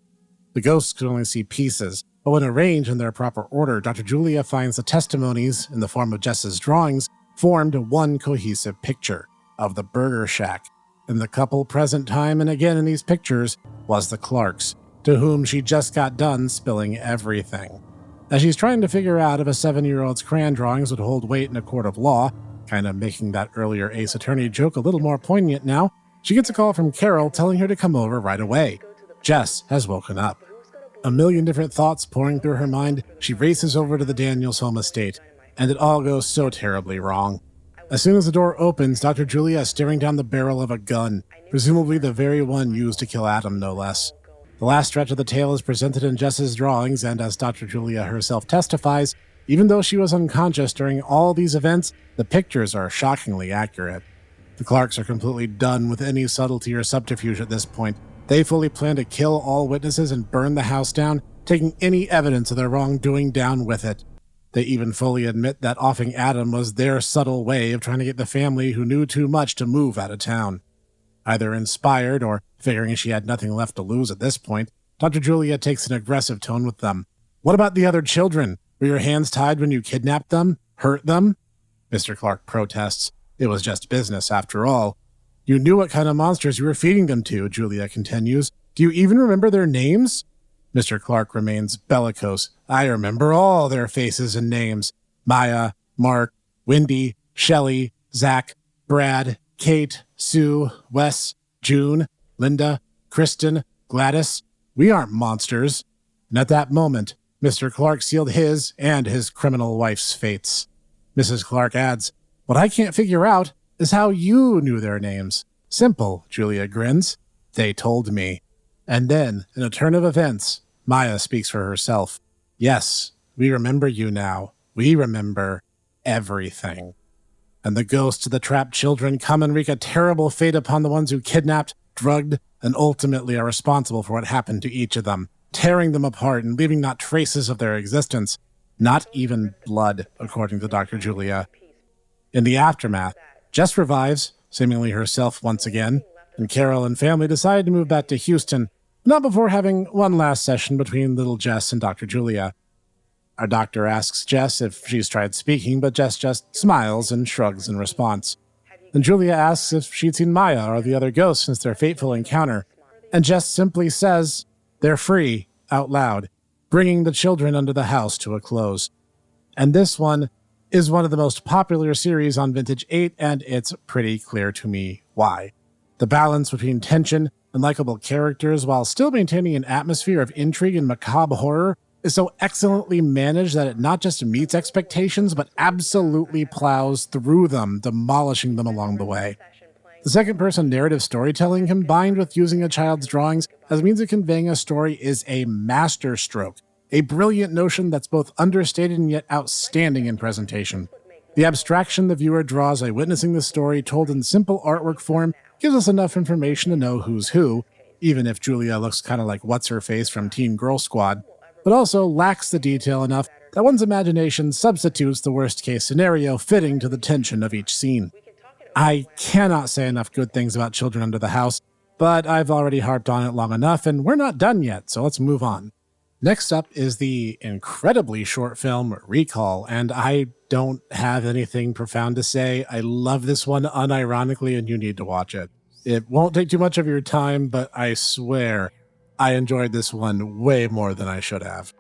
The ghosts could only see pieces, but when arranged in their proper order, Dr. Julia finds the testimonies, in the form of Jess's drawings, formed one cohesive picture of the Burger Shack, and the couple present time and again in these pictures was the Clarks, to whom she just got done spilling everything. As she's trying to figure out if a 7-year-old's crayon drawings would hold weight in a court of law, kind of making that earlier Ace Attorney joke a little more poignant now, she gets a call from Carol telling her to come over right away. Jess has woken up. A million different thoughts pouring through her mind, she races over to the Daniels home estate, and it all goes so terribly wrong. As soon as the door opens, Dr. Julia is staring down the barrel of a gun, presumably the very one used to kill Adam, no less. The last stretch of the tale is presented in Jess's drawings, and as Dr. Julia herself testifies, even though she was unconscious during all these events, the pictures are shockingly accurate. The Clarks are completely done with any subtlety or subterfuge at this point. They fully plan to kill all witnesses and burn the house down, taking any evidence of their wrongdoing down with it. They even fully admit that offing Adam was their subtle way of trying to get the family who knew too much to move out of town. Either inspired or figuring she had nothing left to lose at this point, Dr. Julia takes an aggressive tone with them. What about the other children? Were your hands tied when you kidnapped them? Hurt them? Mr. Clark protests. It was just business, after all. You knew what kind of monsters you were feeding them to, Julia continues. Do you even remember their names? Mr. Clark remains bellicose. I remember all their faces and names. Maya, Mark, Wendy, Shelley, Zach, Brad, Cate, Sue, Wes, June, Linda, Kristen, Gladys. We aren't monsters. And at that moment, Mr. Clark sealed his and his criminal wife's fates. Mrs. Clark adds, What I can't figure out is how you knew their names. Simple, Julia grins. They told me. And then, in a turn of events, Maya speaks for herself. Yes, we remember you now. We remember everything. And the ghosts of the trapped children come and wreak a terrible fate upon the ones who kidnapped, drugged, and ultimately are responsible for what happened to each of them, tearing them apart and leaving not traces of their existence, not even blood, according to Dr. Julia. In the aftermath, Jess revives, seemingly herself once again, and Carol and family decide to move back to Houston, not before having one last session between little Jess and Dr. Julia. Our doctor asks Jess if she's tried speaking, but Jess just smiles and shrugs in response. Then Julia asks if she'd seen Maya or the other ghosts since their fateful encounter, and Jess simply says, they're free, out loud, bringing the children under the house to a close. And this one is one of the most popular series on Vintage 8, and it's pretty clear to me why. The balance between tension and likable characters while still maintaining an atmosphere of intrigue and macabre horror is so excellently managed that it not just meets expectations, but absolutely plows through them, demolishing them along the way. The second-person narrative storytelling combined with using a child's drawings as a means of conveying a story is a masterstroke, a brilliant notion that's both understated and yet outstanding in presentation. The abstraction the viewer draws by witnessing the story told in simple artwork form gives us enough information to know who's who, even if Julia looks kind of like What's-Her-Face from Teen Girl Squad, but also lacks the detail enough that one's imagination substitutes the worst-case scenario fitting to the tension of each scene. I cannot say enough good things about Children Under the House, but I've already harped on it long enough, and we're not done yet, so let's move on. Next up is the incredibly short film Recall, and I don't have anything profound to say. I love this one unironically, and you need to watch it. It won't take too much of your time, but I swear I enjoyed this one way more than I should have.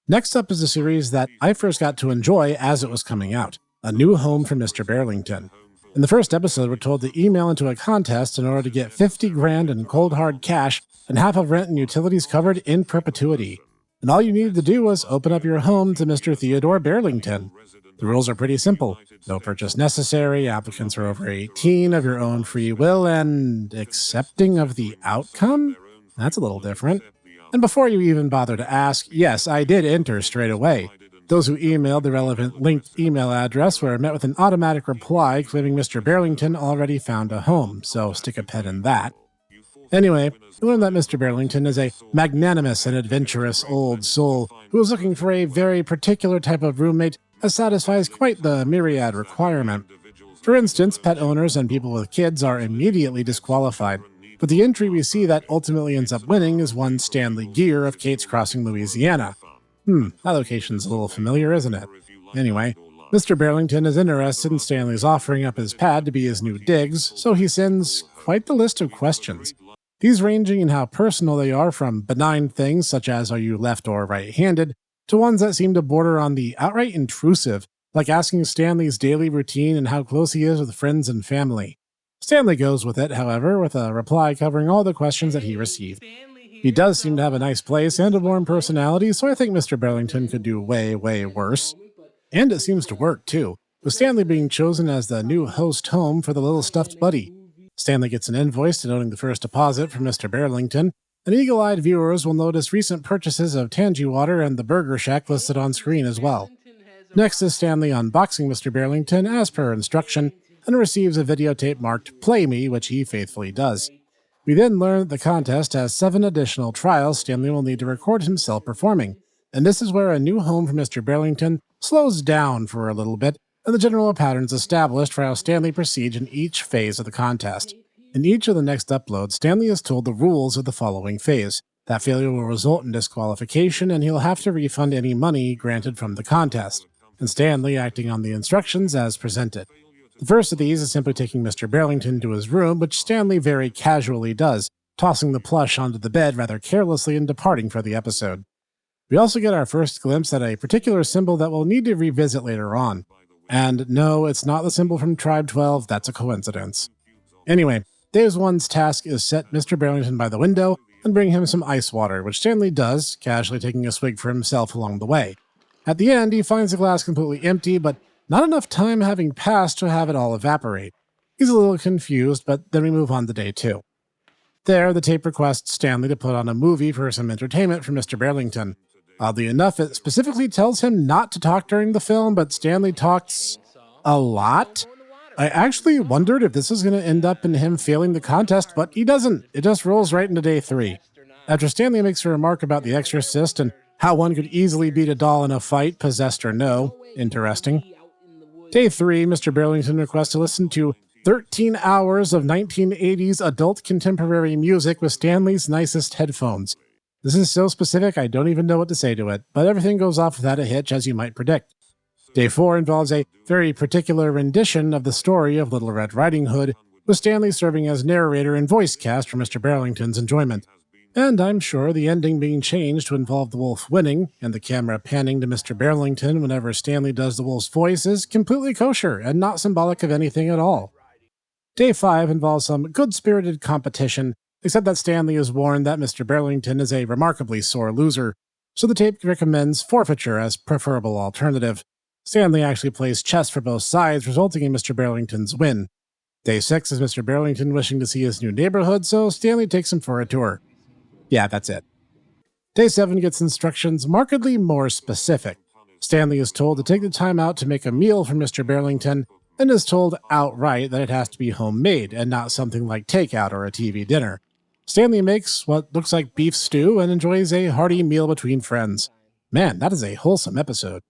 Next up is a series that I first got to enjoy as it was coming out, A New Home for Mr. Burlington. In the first episode, we're told to email into a contest in order to get $50,000 in cold hard cash and half of rent and utilities covered in perpetuity. And all you needed to do was open up your home to Mr. Theodore Burlington. The rules are pretty simple. No purchase necessary, applicants are over 18, of your own free will, and accepting of the outcome? That's a little different. And before you even bother to ask, yes, I did enter straight away. Those who emailed the relevant linked email address were met with an automatic reply claiming Mr. Burlington already found a home, so stick a pen in that. Anyway, we learn that Mr. Burlington is a magnanimous and adventurous old soul who is looking for a very particular type of roommate that satisfies quite the myriad requirement. For instance, pet owners and people with kids are immediately disqualified, but the entry we see that ultimately ends up winning is one Stanley Gear of Cate's Crossing, Louisiana. That location's a little familiar, isn't it? Anyway, Mr. Burlington is interested in Stanley's offering up his pad to be his new digs, so he sends quite the list of questions. These ranging in how personal they are, from benign things such as are you left or right-handed, to ones that seem to border on the outright intrusive, like asking Stanley's daily routine and how close he is with friends and family. Stanley goes with it, however, with a reply covering all the questions that he received. He does seem to have a nice place and a warm personality, so I think Mr. Burlington could do way, way worse. And it seems to work, too, with Stanley being chosen as the new host home for the little stuffed buddy. Stanley gets an invoice denoting the first deposit from Mr. Burlington, and eagle-eyed viewers will notice recent purchases of Tangy Water and the Burger Shack listed on screen as well. Next is Stanley unboxing Mr. Burlington as per instruction, and receives a videotape marked Play Me, which he faithfully does. We then learn that the contest has 7 additional trials Stanley will need to record himself performing, and this is where a new home for Mr. Burlington slows down for a little bit, and the general patterns established for how Stanley proceeds in each phase of the contest. In each of the next uploads, Stanley is told the rules of the following phase. That failure will result in disqualification, and he'll have to refund any money granted from the contest, and Stanley acting on the instructions as presented. The first of these is simply taking Mr. Burlington to his room, which Stanley very casually does, tossing the plush onto the bed rather carelessly and departing for the episode. We also get our first glimpse at a particular symbol that we'll need to revisit later on. And no, it's not the symbol from Tribe 12, that's a coincidence. Anyway, Day 1's task is set Mr. Burlington by the window and bring him some ice water, which Stanley does, casually taking a swig for himself along the way. At the end, he finds the glass completely empty, but not enough time having passed to have it all evaporate. He's a little confused, but then we move on to Day 2. There, the tape requests Stanley to put on a movie for some entertainment for Mr. Burlington. Oddly enough, it specifically tells him not to talk during the film, but Stanley talks a lot. I actually wondered if this was going to end up in him failing the contest, but he doesn't. It just rolls right into Day 3. After Stanley makes a remark about the exorcist and how one could easily beat a doll in a fight, possessed or no. Interesting. Day 3, Mr. Burlington requests to listen to 13 hours of 1980s adult contemporary music with Stanley's nicest headphones. This is so specific I don't even know what to say to it, but everything goes off without a hitch, as you might predict. Day 4 involves a very particular rendition of the story of Little Red Riding Hood, with Stanley serving as narrator and voice cast for Mr. Burlington's enjoyment. And I'm sure the ending being changed to involve the wolf winning, and the camera panning to Mr. Burlington whenever Stanley does the wolf's voice is completely kosher and not symbolic of anything at all. Day 5 involves some good-spirited competition, except that Stanley is warned that Mr. Burlington is a remarkably sore loser, so the tape recommends forfeiture as preferable alternative. Stanley actually plays chess for both sides, resulting in Mr. Burlington's win. Day 6 is Mr. Burlington wishing to see his new neighborhood, so Stanley takes him for a tour. Yeah, that's it. Day 7 gets instructions markedly more specific. Stanley is told to take the time out to make a meal for Mr. Burlington, and is told outright that it has to be homemade and not something like takeout or a TV dinner. Stanley makes what looks like beef stew and enjoys a hearty meal between friends. Man, that is a wholesome episode.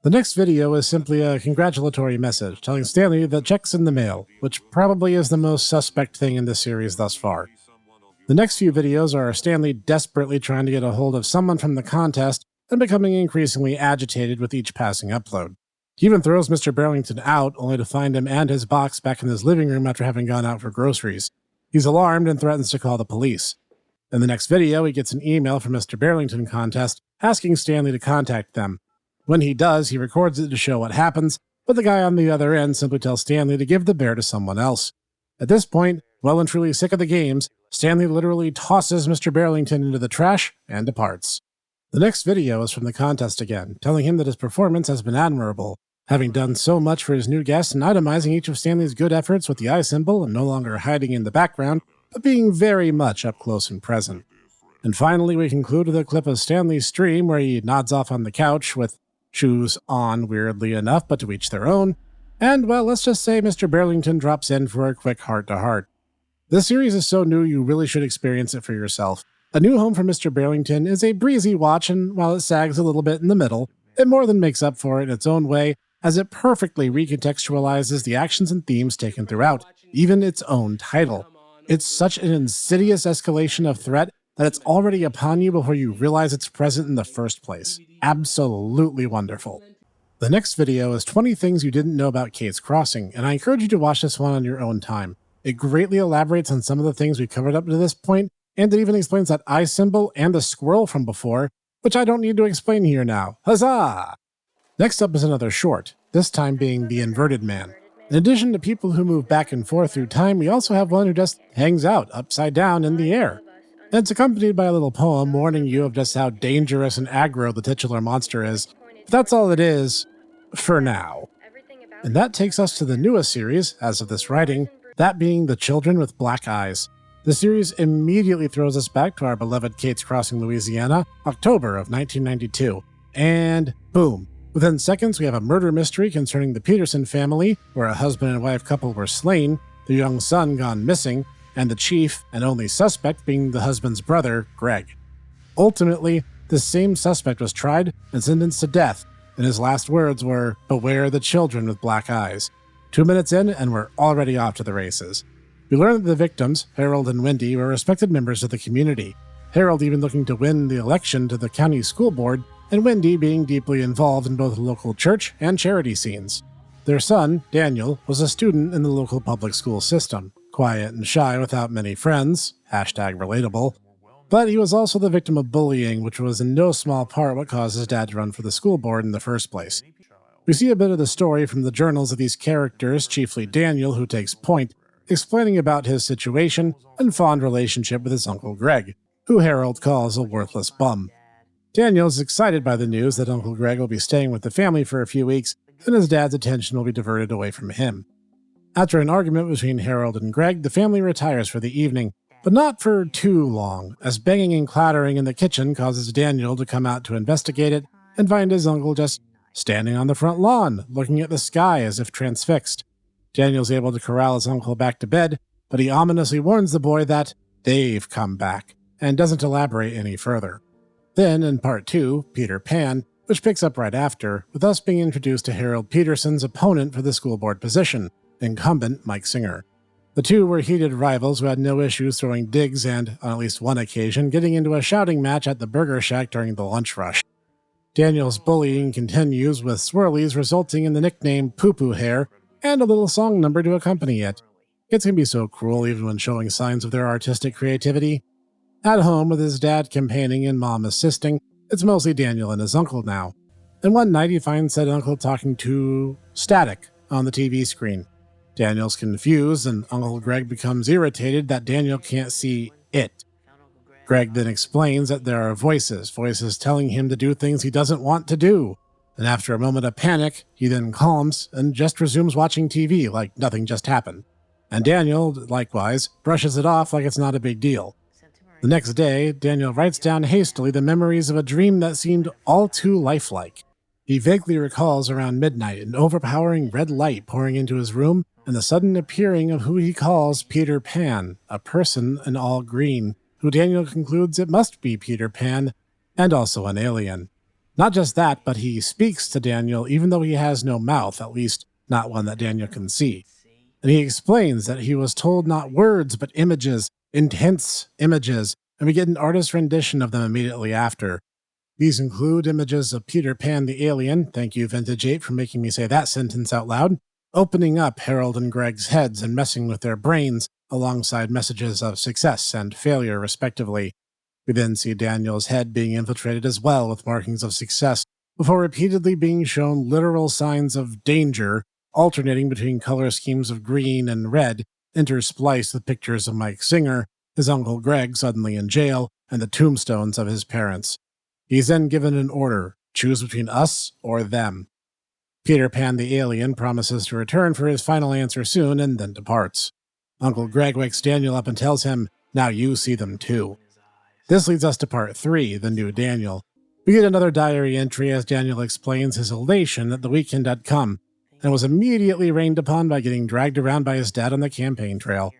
The next video is simply a congratulatory message telling Stanley that check's in the mail, which probably is the most suspect thing in this series thus far. The next few videos are Stanley desperately trying to get a hold of someone from the contest and becoming increasingly agitated with each passing upload. He even throws Mr. Burlington out, only to find him and his box back in his living room after having gone out for groceries. He's alarmed and threatens to call the police. In the next video, he gets an email from Mr. Burlington contest asking Stanley to contact them. When he does, he records it to show what happens, but the guy on the other end simply tells Stanley to give the bear to someone else. At this point, well and truly sick of the games, Stanley literally tosses Mr. Burlington into the trash and departs. The next video is from the contest again, telling him that his performance has been admirable, having done so much for his new guest and itemizing each of Stanley's good efforts with the eye symbol and no longer hiding in the background, but being very much up close and present. And finally, we conclude with a clip of Stanley's stream where he nods off on the couch with shoes on, weirdly enough, but to each their own, and, well, let's just say Mr. Burlington drops in for a quick heart-to-heart. This series is so new you really should experience it for yourself. A New Home for Mr. Burlington is a breezy watch, and while it sags a little bit in the middle, it more than makes up for it in its own way, as it perfectly recontextualizes the actions and themes taken throughout, even its own title. It's such an insidious escalation of threat that it's already upon you before you realize it's present in the first place. Absolutely wonderful. The next video is 20 things you didn't know about Cate's Crossing, and I encourage you to watch this one on your own time. It greatly elaborates on some of the things we covered up to this point, and it even explains that eye symbol and the squirrel from before, which I don't need to explain here now. Huzzah! Next up is another short, this time being The Inverted Man. In addition to people who move back and forth through time, we also have one who just hangs out upside down in the air. And it's accompanied by a little poem warning you of just how dangerous and aggro the titular monster is. But that's all it is, for now. And that takes us to the newest series, as of this writing, that being The Children with Black Eyes. The series immediately throws us back to our beloved Cate's Crossing, Louisiana, October of 1992. And boom. Within seconds, we have a murder mystery concerning the Peterson family, where a husband and wife couple were slain, the young son gone missing, and the chief and only suspect being the husband's brother, Greg. Ultimately, this same suspect was tried and sentenced to death, and his last words were, "Beware the children with black eyes." 2 minutes in, and we're already off to the races. We learn that the victims, Harold and Wendy, were respected members of the community, Harold even looking to win the election to the county school board, and Wendy being deeply involved in both the local church and charity scenes. Their son, Daniel, was a student in the local public school system, quiet and shy without many friends, #relatable, but he was also the victim of bullying, which was in no small part what caused his dad to run for the school board in the first place. We see a bit of the story from the journals of these characters, chiefly Daniel, who takes point, explaining about his situation and fond relationship with his Uncle Greg, who Harold calls a worthless bum. Daniel is excited by the news that Uncle Greg will be staying with the family for a few weeks, and his dad's attention will be diverted away from him. After an argument between Harold and Greg, the family retires for the evening, but not for too long, as banging and clattering in the kitchen causes Daniel to come out to investigate it and find his uncle just standing on the front lawn, looking at the sky as if transfixed. Daniel's able to corral his uncle back to bed, but he ominously warns the boy that they've come back, and doesn't elaborate any further. Then, in Part 2, Peter Pan, which picks up right after, with us being introduced to Harold Peterson's opponent for the school board position, incumbent Mike Singer. The two were heated rivals who had no issues throwing digs and, on at least one occasion, getting into a shouting match at the Burger Shack during the lunch rush. Daniel's bullying continues, with swirlies resulting in the nickname Poo Poo Hair, and a little song number to accompany it. Kids can be so cruel even when showing signs of their artistic creativity. At home, with his dad campaigning and mom assisting, it's mostly Daniel and his uncle now. And one night he finds said uncle talking to static on the TV screen. Daniel's confused, and Uncle Greg becomes irritated that Daniel can't see it. Greg then explains that there are voices telling him to do things he doesn't want to do. And after a moment of panic, he then calms and just resumes watching TV like nothing just happened. And Daniel, likewise, brushes it off like it's not a big deal. The next day, Daniel writes down hastily the memories of a dream that seemed all too lifelike. He vaguely recalls around midnight an overpowering red light pouring into his room and the sudden appearing of who he calls Peter Pan, a person in all green, who Daniel concludes it must be Peter Pan, and also an alien. Not just that, but he speaks to Daniel even though he has no mouth, at least not one that Daniel can see. And he explains that he was told not words but images, intense images, and we get an artist's rendition of them immediately after. These include images of Peter Pan the alien, thank you Vintage 8 for making me say that sentence out loud, opening up Harold and Greg's heads and messing with their brains, alongside messages of success and failure respectively. We then see Daniel's head being infiltrated as well with markings of success, before repeatedly being shown literal signs of danger, alternating between color schemes of green and red, interspliced with pictures of Mike Singer, his Uncle Greg suddenly in jail, and the tombstones of his parents. He's then given an order: choose between us or them. Peter Pan the alien promises to return for his final answer soon and then departs. Uncle Greg wakes Daniel up and tells him, now you see them too. This leads us to Part 3, the new Daniel. We get another diary entry as Daniel explains his elation that the weekend had come, and was immediately rained upon by getting dragged around by his dad on the campaign trail.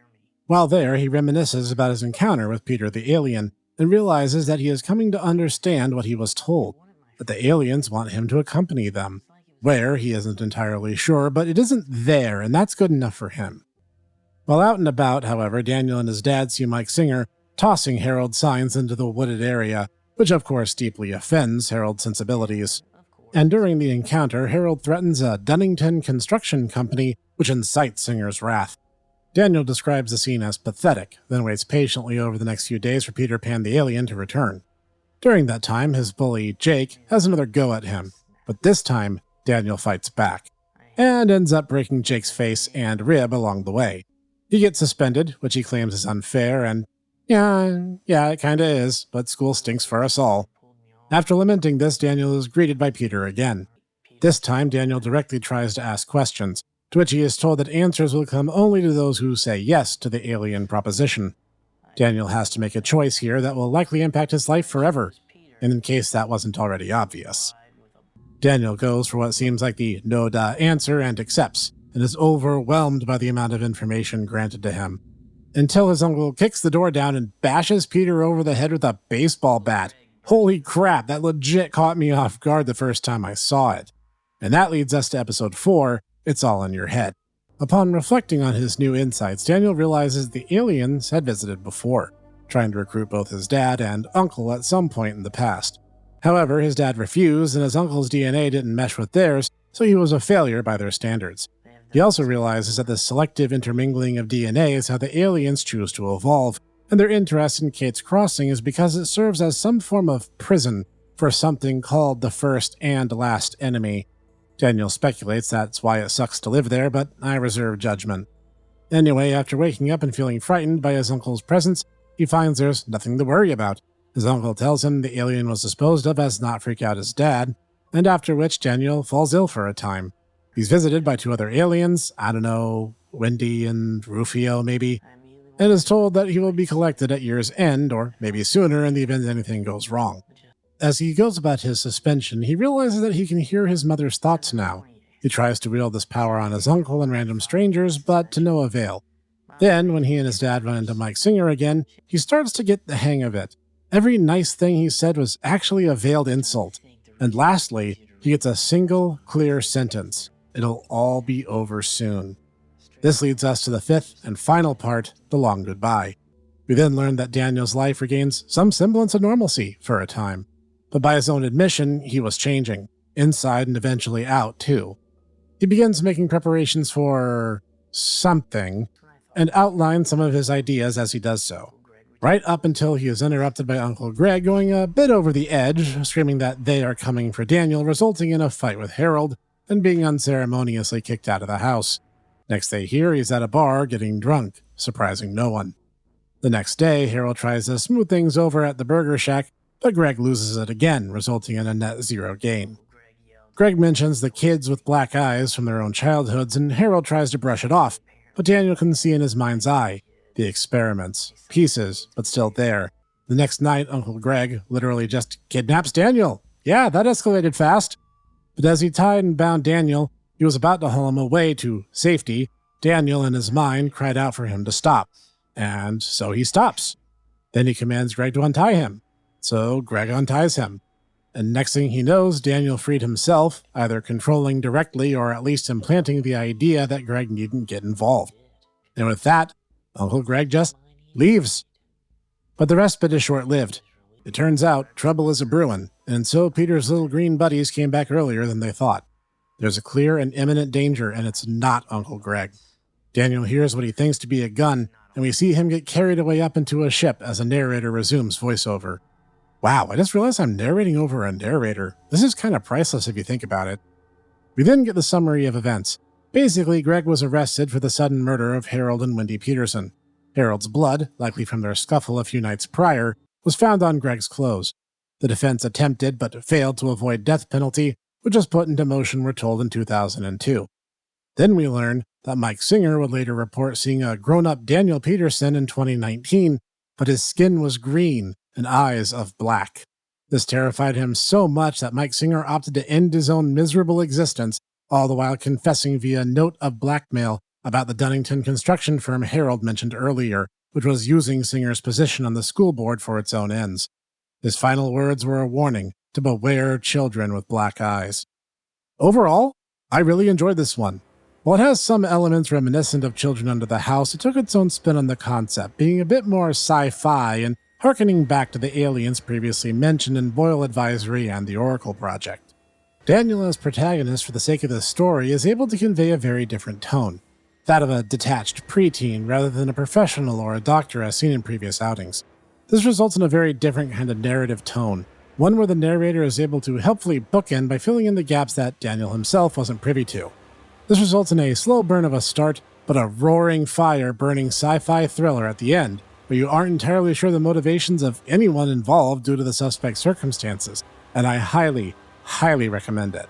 While there, he reminisces about his encounter with Peter the alien, and realizes that he is coming to understand what he was told, that the aliens want him to accompany them. Where, he isn't entirely sure, but it isn't there, and that's good enough for him. While out and about, however, Daniel and his dad see Mike Singer tossing Harold's signs into the wooded area, which of course deeply offends Harold's sensibilities. And during the encounter, Harold threatens a Dunnington construction company, which incites Singer's wrath. Daniel describes the scene as pathetic, then waits patiently over the next few days for Peter Pan the alien to return. During that time, his bully, Jake, has another go at him, but this time, Daniel fights back, and ends up breaking Jake's face and rib along the way. He gets suspended, which he claims is unfair, and yeah, it kinda is, but school stinks for us all. After lamenting this, Daniel is greeted by Peter again. This time, Daniel directly tries to ask questions, to which he is told that answers will come only to those who say yes to the alien proposition. Daniel has to make a choice here that will likely impact his life forever, and in case that wasn't already obvious. Daniel goes for what seems like the no-duh answer and accepts, and is overwhelmed by the amount of information granted to him. Until his uncle kicks the door down and bashes Peter over the head with a baseball bat. Holy crap, that legit caught me off guard the first time I saw it. And that leads us to episode 4, It's All in Your Head. Upon reflecting on his new insights, Daniel realizes the aliens had visited before, trying to recruit both his dad and uncle at some point in the past. However, his dad refused, and his uncle's DNA didn't mesh with theirs, so he was a failure by their standards. He also realizes that the selective intermingling of DNA is how the aliens choose to evolve, and their interest in Cate's crossing is because it serves as some form of prison for something called the first and last enemy. Daniel speculates that's why it sucks to live there, but I reserve judgment. Anyway, after waking up and feeling frightened by his uncle's presence, he finds there's nothing to worry about. His uncle tells him the alien was disposed of as not freak out his dad, and after which Daniel falls ill for a time. He's visited by 2 other aliens, I don't know, Wendy and Rufio maybe, and is told that he will be collected at year's end, or maybe sooner in the event anything goes wrong. As he goes about his suspension, he realizes that he can hear his mother's thoughts now. He tries to wield this power on his uncle and random strangers, but to no avail. Then, when he and his dad run into Mike Singer again, he starts to get the hang of it. Every nice thing he said was actually a veiled insult. And lastly, he gets a single, clear sentence. It'll all be over soon. This leads us to the 5th and final part, the long goodbye. We then learn that Daniel's life regains some semblance of normalcy for a time. But by his own admission, he was changing, inside and eventually out too. He begins making preparations for something, and outlines some of his ideas as he does so. Right up until he is interrupted by Uncle Greg going a bit over the edge, screaming that they are coming for Daniel, resulting in a fight with Harold, and being unceremoniously kicked out of the house. Next they hear, he's at a bar getting drunk, surprising no one. The next day, Harold tries to smooth things over at the Burger Shack, but Greg loses it again, resulting in a net zero gain. Greg mentions the kids with black eyes from their own childhoods, and Harold tries to brush it off, but Daniel can see in his mind's eye the experiments, pieces, but still there. The next night, Uncle Greg literally just kidnaps Daniel. Yeah, that escalated fast. But as he tied and bound Daniel, he was about to haul him away to safety. Daniel, in his mind, cried out for him to stop. And so he stops. Then he commands Greg to untie him. So Greg unties him. And next thing he knows, Daniel freed himself, either controlling directly or at least implanting the idea that Greg needn't get involved. And with that, Uncle Greg just leaves. But the respite is short-lived. It turns out trouble is a-brewin', and so Peter's little green buddies came back earlier than they thought. There's a clear and imminent danger, and it's not Uncle Greg. Daniel hears what he thinks to be a gun, and we see him get carried away up into a ship as a narrator resumes voiceover. Wow, I just realized I'm narrating over a narrator. This is kind of priceless if you think about it. We then get the summary of events. Basically, Greg was arrested for the sudden murder of Harold and Wendy Peterson. Harold's blood, likely from their scuffle a few nights prior, was found on Greg's clothes. The defense attempted but failed to avoid death penalty, which was put into motion, we're told, in 2002. Then we learn that Mike Singer would later report seeing a grown-up Daniel Peterson in 2019, but his skin was green and eyes of black. This terrified him so much that Mike Singer opted to end his own miserable existence, all the while confessing via note of blackmail about the Dunnington construction firm Harold mentioned earlier, which was using Singer's position on the school board for its own ends. His final words were a warning to beware children with black eyes. Overall, I really enjoyed this one. While it has some elements reminiscent of Children Under the House, it took its own spin on the concept, being a bit more sci-fi and harkening back to the aliens previously mentioned in Boyle Advisory and the Oracle Project. Daniel, as protagonist for the sake of this story, is able to convey a very different tone, that of a detached preteen rather than a professional or a doctor as seen in previous outings. This results in a very different kind of narrative tone, one where the narrator is able to helpfully bookend by filling in the gaps that Daniel himself wasn't privy to. This results in a slow burn of a start, but a roaring fire-burning sci-fi thriller at the end, where you aren't entirely sure the motivations of anyone involved due to the suspect's circumstances, and I highly, highly recommend it.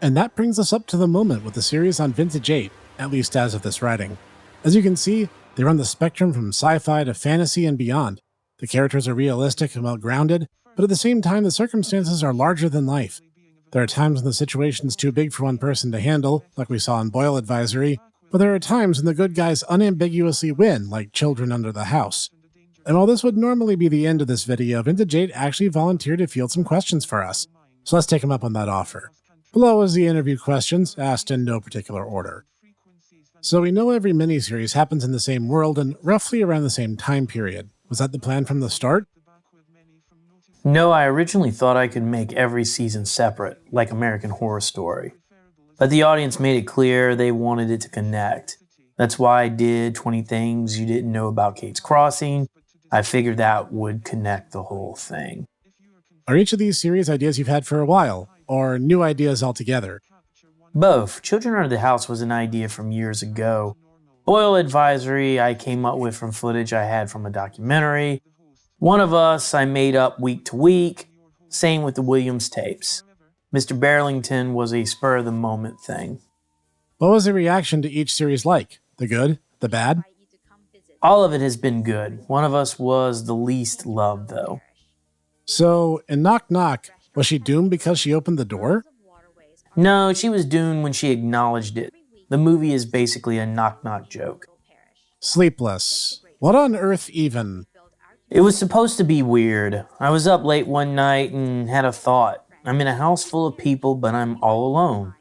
And that brings us up to the moment with the series on Vintage 8, at least as of this writing. As you can see, they run the spectrum from sci-fi to fantasy and beyond. The characters are realistic and well-grounded, but at the same time the circumstances are larger than life. There are times when the situation's too big for one person to handle, like we saw in Boyle Advisory, but there are times when the good guys unambiguously win, like Children Under the House. And while this would normally be the end of this video, Vintage 8 actually volunteered to field some questions for us, so let's take him up on that offer. Below is the interview questions, asked in no particular order. So we know every miniseries happens in the same world and roughly around the same time period. Was that the plan from the start? No, I originally thought I could make every season separate, like American Horror Story. But the audience made it clear they wanted it to connect. That's why I did 20 Things You Didn't Know About Cate's Crossing. I figured that would connect the whole thing. Are each of these series ideas you've had for a while, or new ideas altogether? Both. Children Under the House was an idea from years ago. Boyle Advisory I came up with from footage I had from a documentary. One of Us I made up week to week. Same with the Williams tapes. Mr. Burlington was a spur-of-the-moment thing. What was the reaction to each series like? The good? The bad? All of it has been good. One of Us was the least loved, though. So, in Knock Knock, was she doomed because she opened the door? No, she was doomed when she acknowledged it. The movie is basically a knock-knock joke. Sleepless. What on earth even? It was supposed to be weird. I was up late one night and had a thought. I'm in a house full of people, but I'm all alone.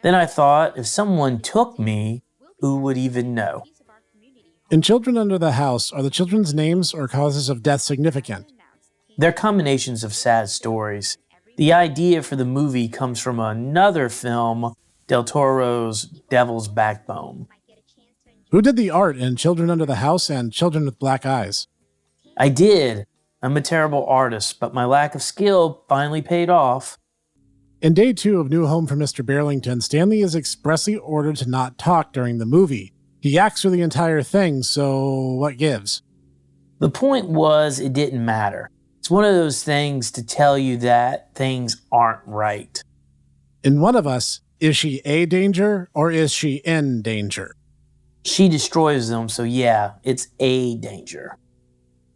Then I thought, if someone took me, who would even know? In Children Under the House, are the children's names or causes of death significant? They're combinations of sad stories. The idea for the movie comes from another film, Del Toro's Devil's Backbone. Who did the art in Children Under the House and Children with Black Eyes? I did. I'm a terrible artist, but my lack of skill finally paid off. In day 2 of New Home for Mr. Burlington, Stanley is expressly ordered to not talk during the movie. He acts through the entire thing, so what gives? The point was, it didn't matter. It's one of those things to tell you that things aren't right. In One of Us, is she a danger or is she in danger? She destroys them, so yeah, it's a danger.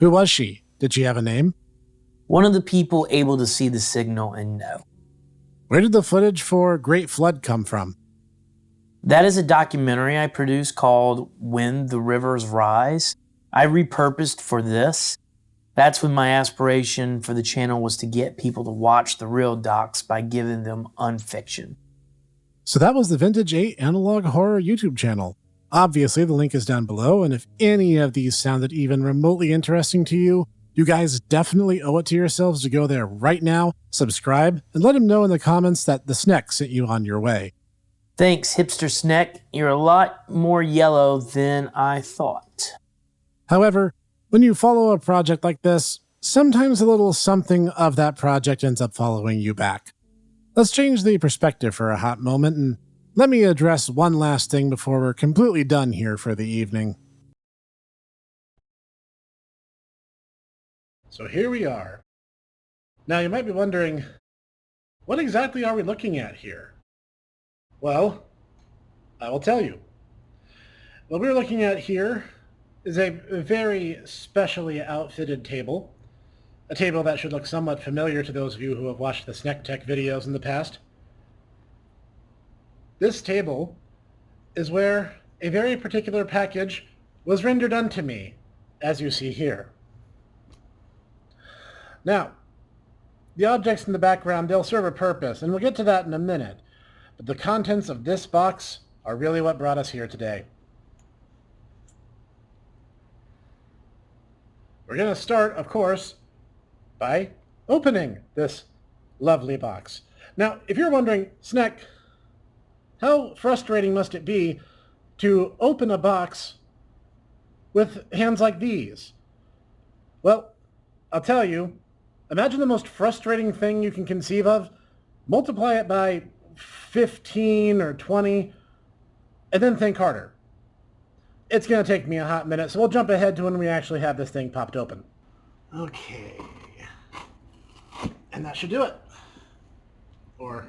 Who was she? Did she have a name? One of the people able to see the signal and know. Where did the footage for Great Flood come from? That is a documentary I produced called When the Rivers Rise. I repurposed for this. That's when my aspiration for the channel was to get people to watch the real docs by giving them unfiction. So that was the Vintage 8 Analog Horror YouTube channel. Obviously, the link is down below, and if any of these sounded even remotely interesting to you, you guys definitely owe it to yourselves to go there right now, subscribe, and let him know in the comments that the Snek sent you on your way. Thanks, Hipster Snek. You're a lot more yellow than I thought. However, when you follow a project like this, sometimes a little something of that project ends up following you back. Let's change the perspective for a hot moment, and let me address one last thing before we're completely done here for the evening. So here we are. Now you might be wondering, what exactly are we looking at here? Well, I will tell you. What we're looking at here is a very specially outfitted table. A table that should look somewhat familiar to those of you who have watched the Snek Tech videos in the past. This table is where a very particular package was rendered unto me, as you see here. Now, the objects in the background, they'll serve a purpose, and we'll get to that in a minute. But the contents of this box are really what brought us here today. We're going to start, of course, by opening this lovely box. Now, if you're wondering, Snek, how frustrating must it be to open a box with hands like these? Well, I'll tell you, imagine the most frustrating thing you can conceive of, multiply it by 15 or 20, and then think harder. It's going to take me a hot minute, so we'll jump ahead to when we actually have this thing popped open. Okay. And that should do it. Or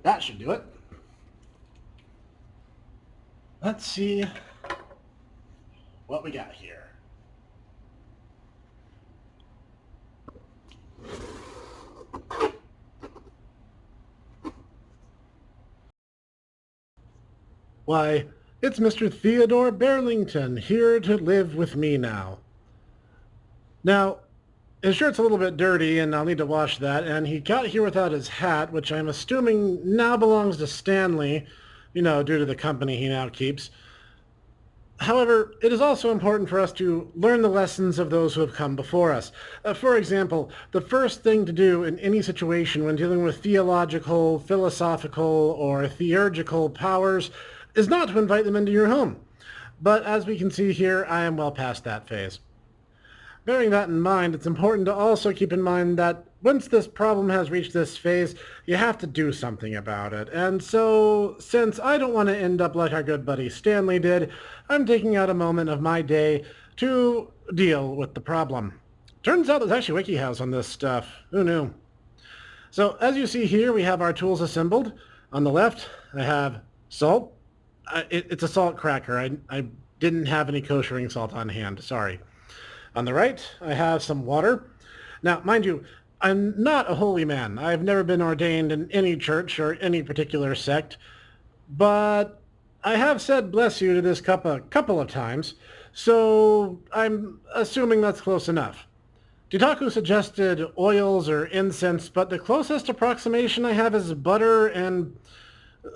that should do it. Let's see what we got here. Why, it's Mr. Theodore Burlington, here to live with me now. Now, his shirt's a little bit dirty, and I'll need to wash that, and he got here without his hat, which I'm assuming now belongs to Stanley, due to the company he now keeps. However, it is also important for us to learn the lessons of those who have come before us. For example, the first thing to do in any situation when dealing with theological, philosophical, or theurgical powers is not to invite them into your home. But as we can see here, I am well past that phase. Bearing that in mind, it's important to also keep in mind that once this problem has reached this phase, you have to do something about it. And so, since I don't want to end up like our good buddy Stanley did, I'm taking out a moment of my day to deal with the problem. Turns out there's actually WikiHows on this stuff. Who knew? So, as you see here, we have our tools assembled. On the left, I have salt. It's a salt cracker. I didn't have any koshering salt on hand, sorry. On the right, I have some water. Now, mind you, I'm not a holy man. I've never been ordained in any church or any particular sect, but I have said bless you to this cup a couple of times, so I'm assuming that's close enough. Tutaku suggested oils or incense, but the closest approximation I have is butter and,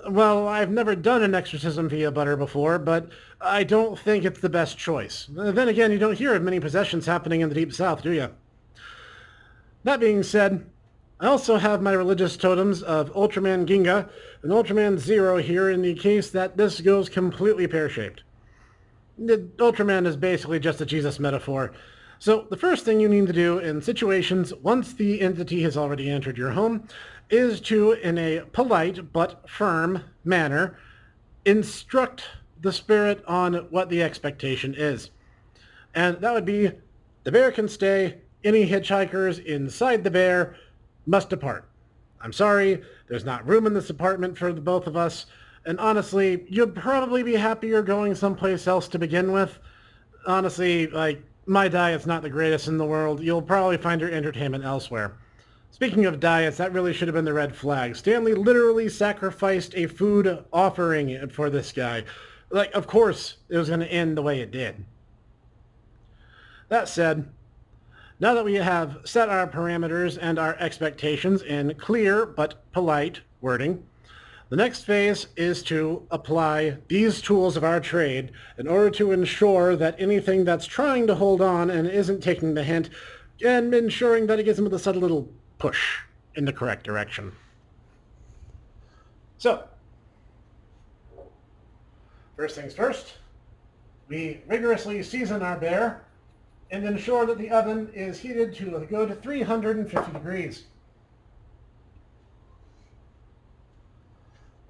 well, I've never done an exorcism via butter before, but I don't think it's the best choice. Then again, you don't hear of many possessions happening in the Deep South, do you? That being said, I also have my religious totems of Ultraman Ginga and Ultraman Zero here in the case that this goes completely pear-shaped. Ultraman is basically just a Jesus metaphor. So the first thing you need to do in situations once the entity has already entered your home is to, in a polite but firm manner, instruct the spirit on what the expectation is. And that would be, the bear can stay, any hitchhikers inside the bear must depart. I'm sorry, there's not room in this apartment for the both of us, and honestly, you'd probably be happier going someplace else to begin with. Honestly, my diet's not the greatest in the world. You'll probably find your entertainment elsewhere. Speaking of diets, that really should have been the red flag. Stanley literally sacrificed a food offering for this guy. Of course, it was going to end the way it did. That said, now that we have set our parameters and our expectations in clear but polite wording, the next phase is to apply these tools of our trade in order to ensure that anything that's trying to hold on and isn't taking the hint, and ensuring that it gets them with a subtle little push in the correct direction. So, first things first, we rigorously season our bear and ensure that the oven is heated to a good 350 degrees.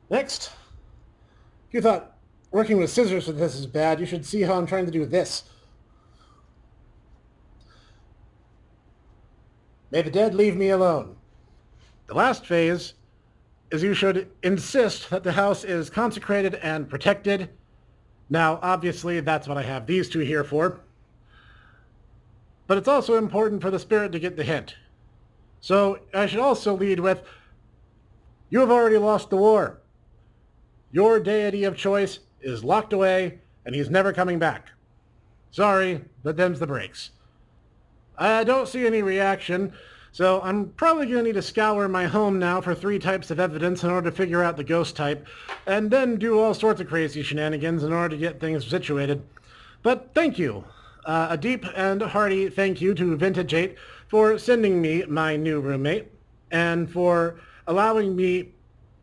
Next, if you thought working with scissors with this is bad, you should see how I'm trying to do this. May the dead leave me alone. The last phase is you should insist that the house is consecrated and protected. Now, obviously, that's what I have these two here for. But it's also important for the spirit to get the hint. So I should also lead with, you have already lost the war. Your deity of choice is locked away, and he's never coming back. Sorry, but them's the breaks. I don't see any reaction, so I'm probably going to need to scour my home now for 3 types of evidence in order to figure out the ghost type, and then do all sorts of crazy shenanigans in order to get things situated. But thank you. A deep and hearty thank you to Vintage8 for sending me my new roommate, and for allowing me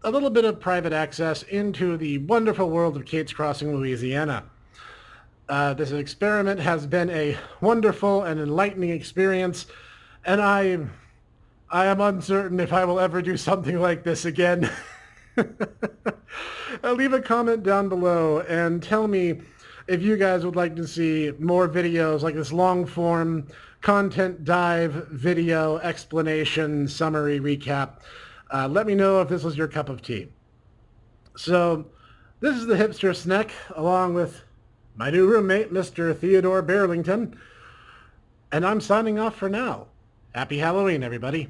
a little bit of private access into the wonderful world of Cate's Crossing, Louisiana. This experiment has been a wonderful and enlightening experience, and I am uncertain if I will ever do something like this again. Leave a comment down below and tell me if you guys would like to see more videos like this long-form content dive video explanation summary recap. Let me know if this was your cup of tea. So, this is the hipster Snek, along with my new roommate, Mr. Theodore Burlington, and I'm signing off for now. Happy Halloween, everybody.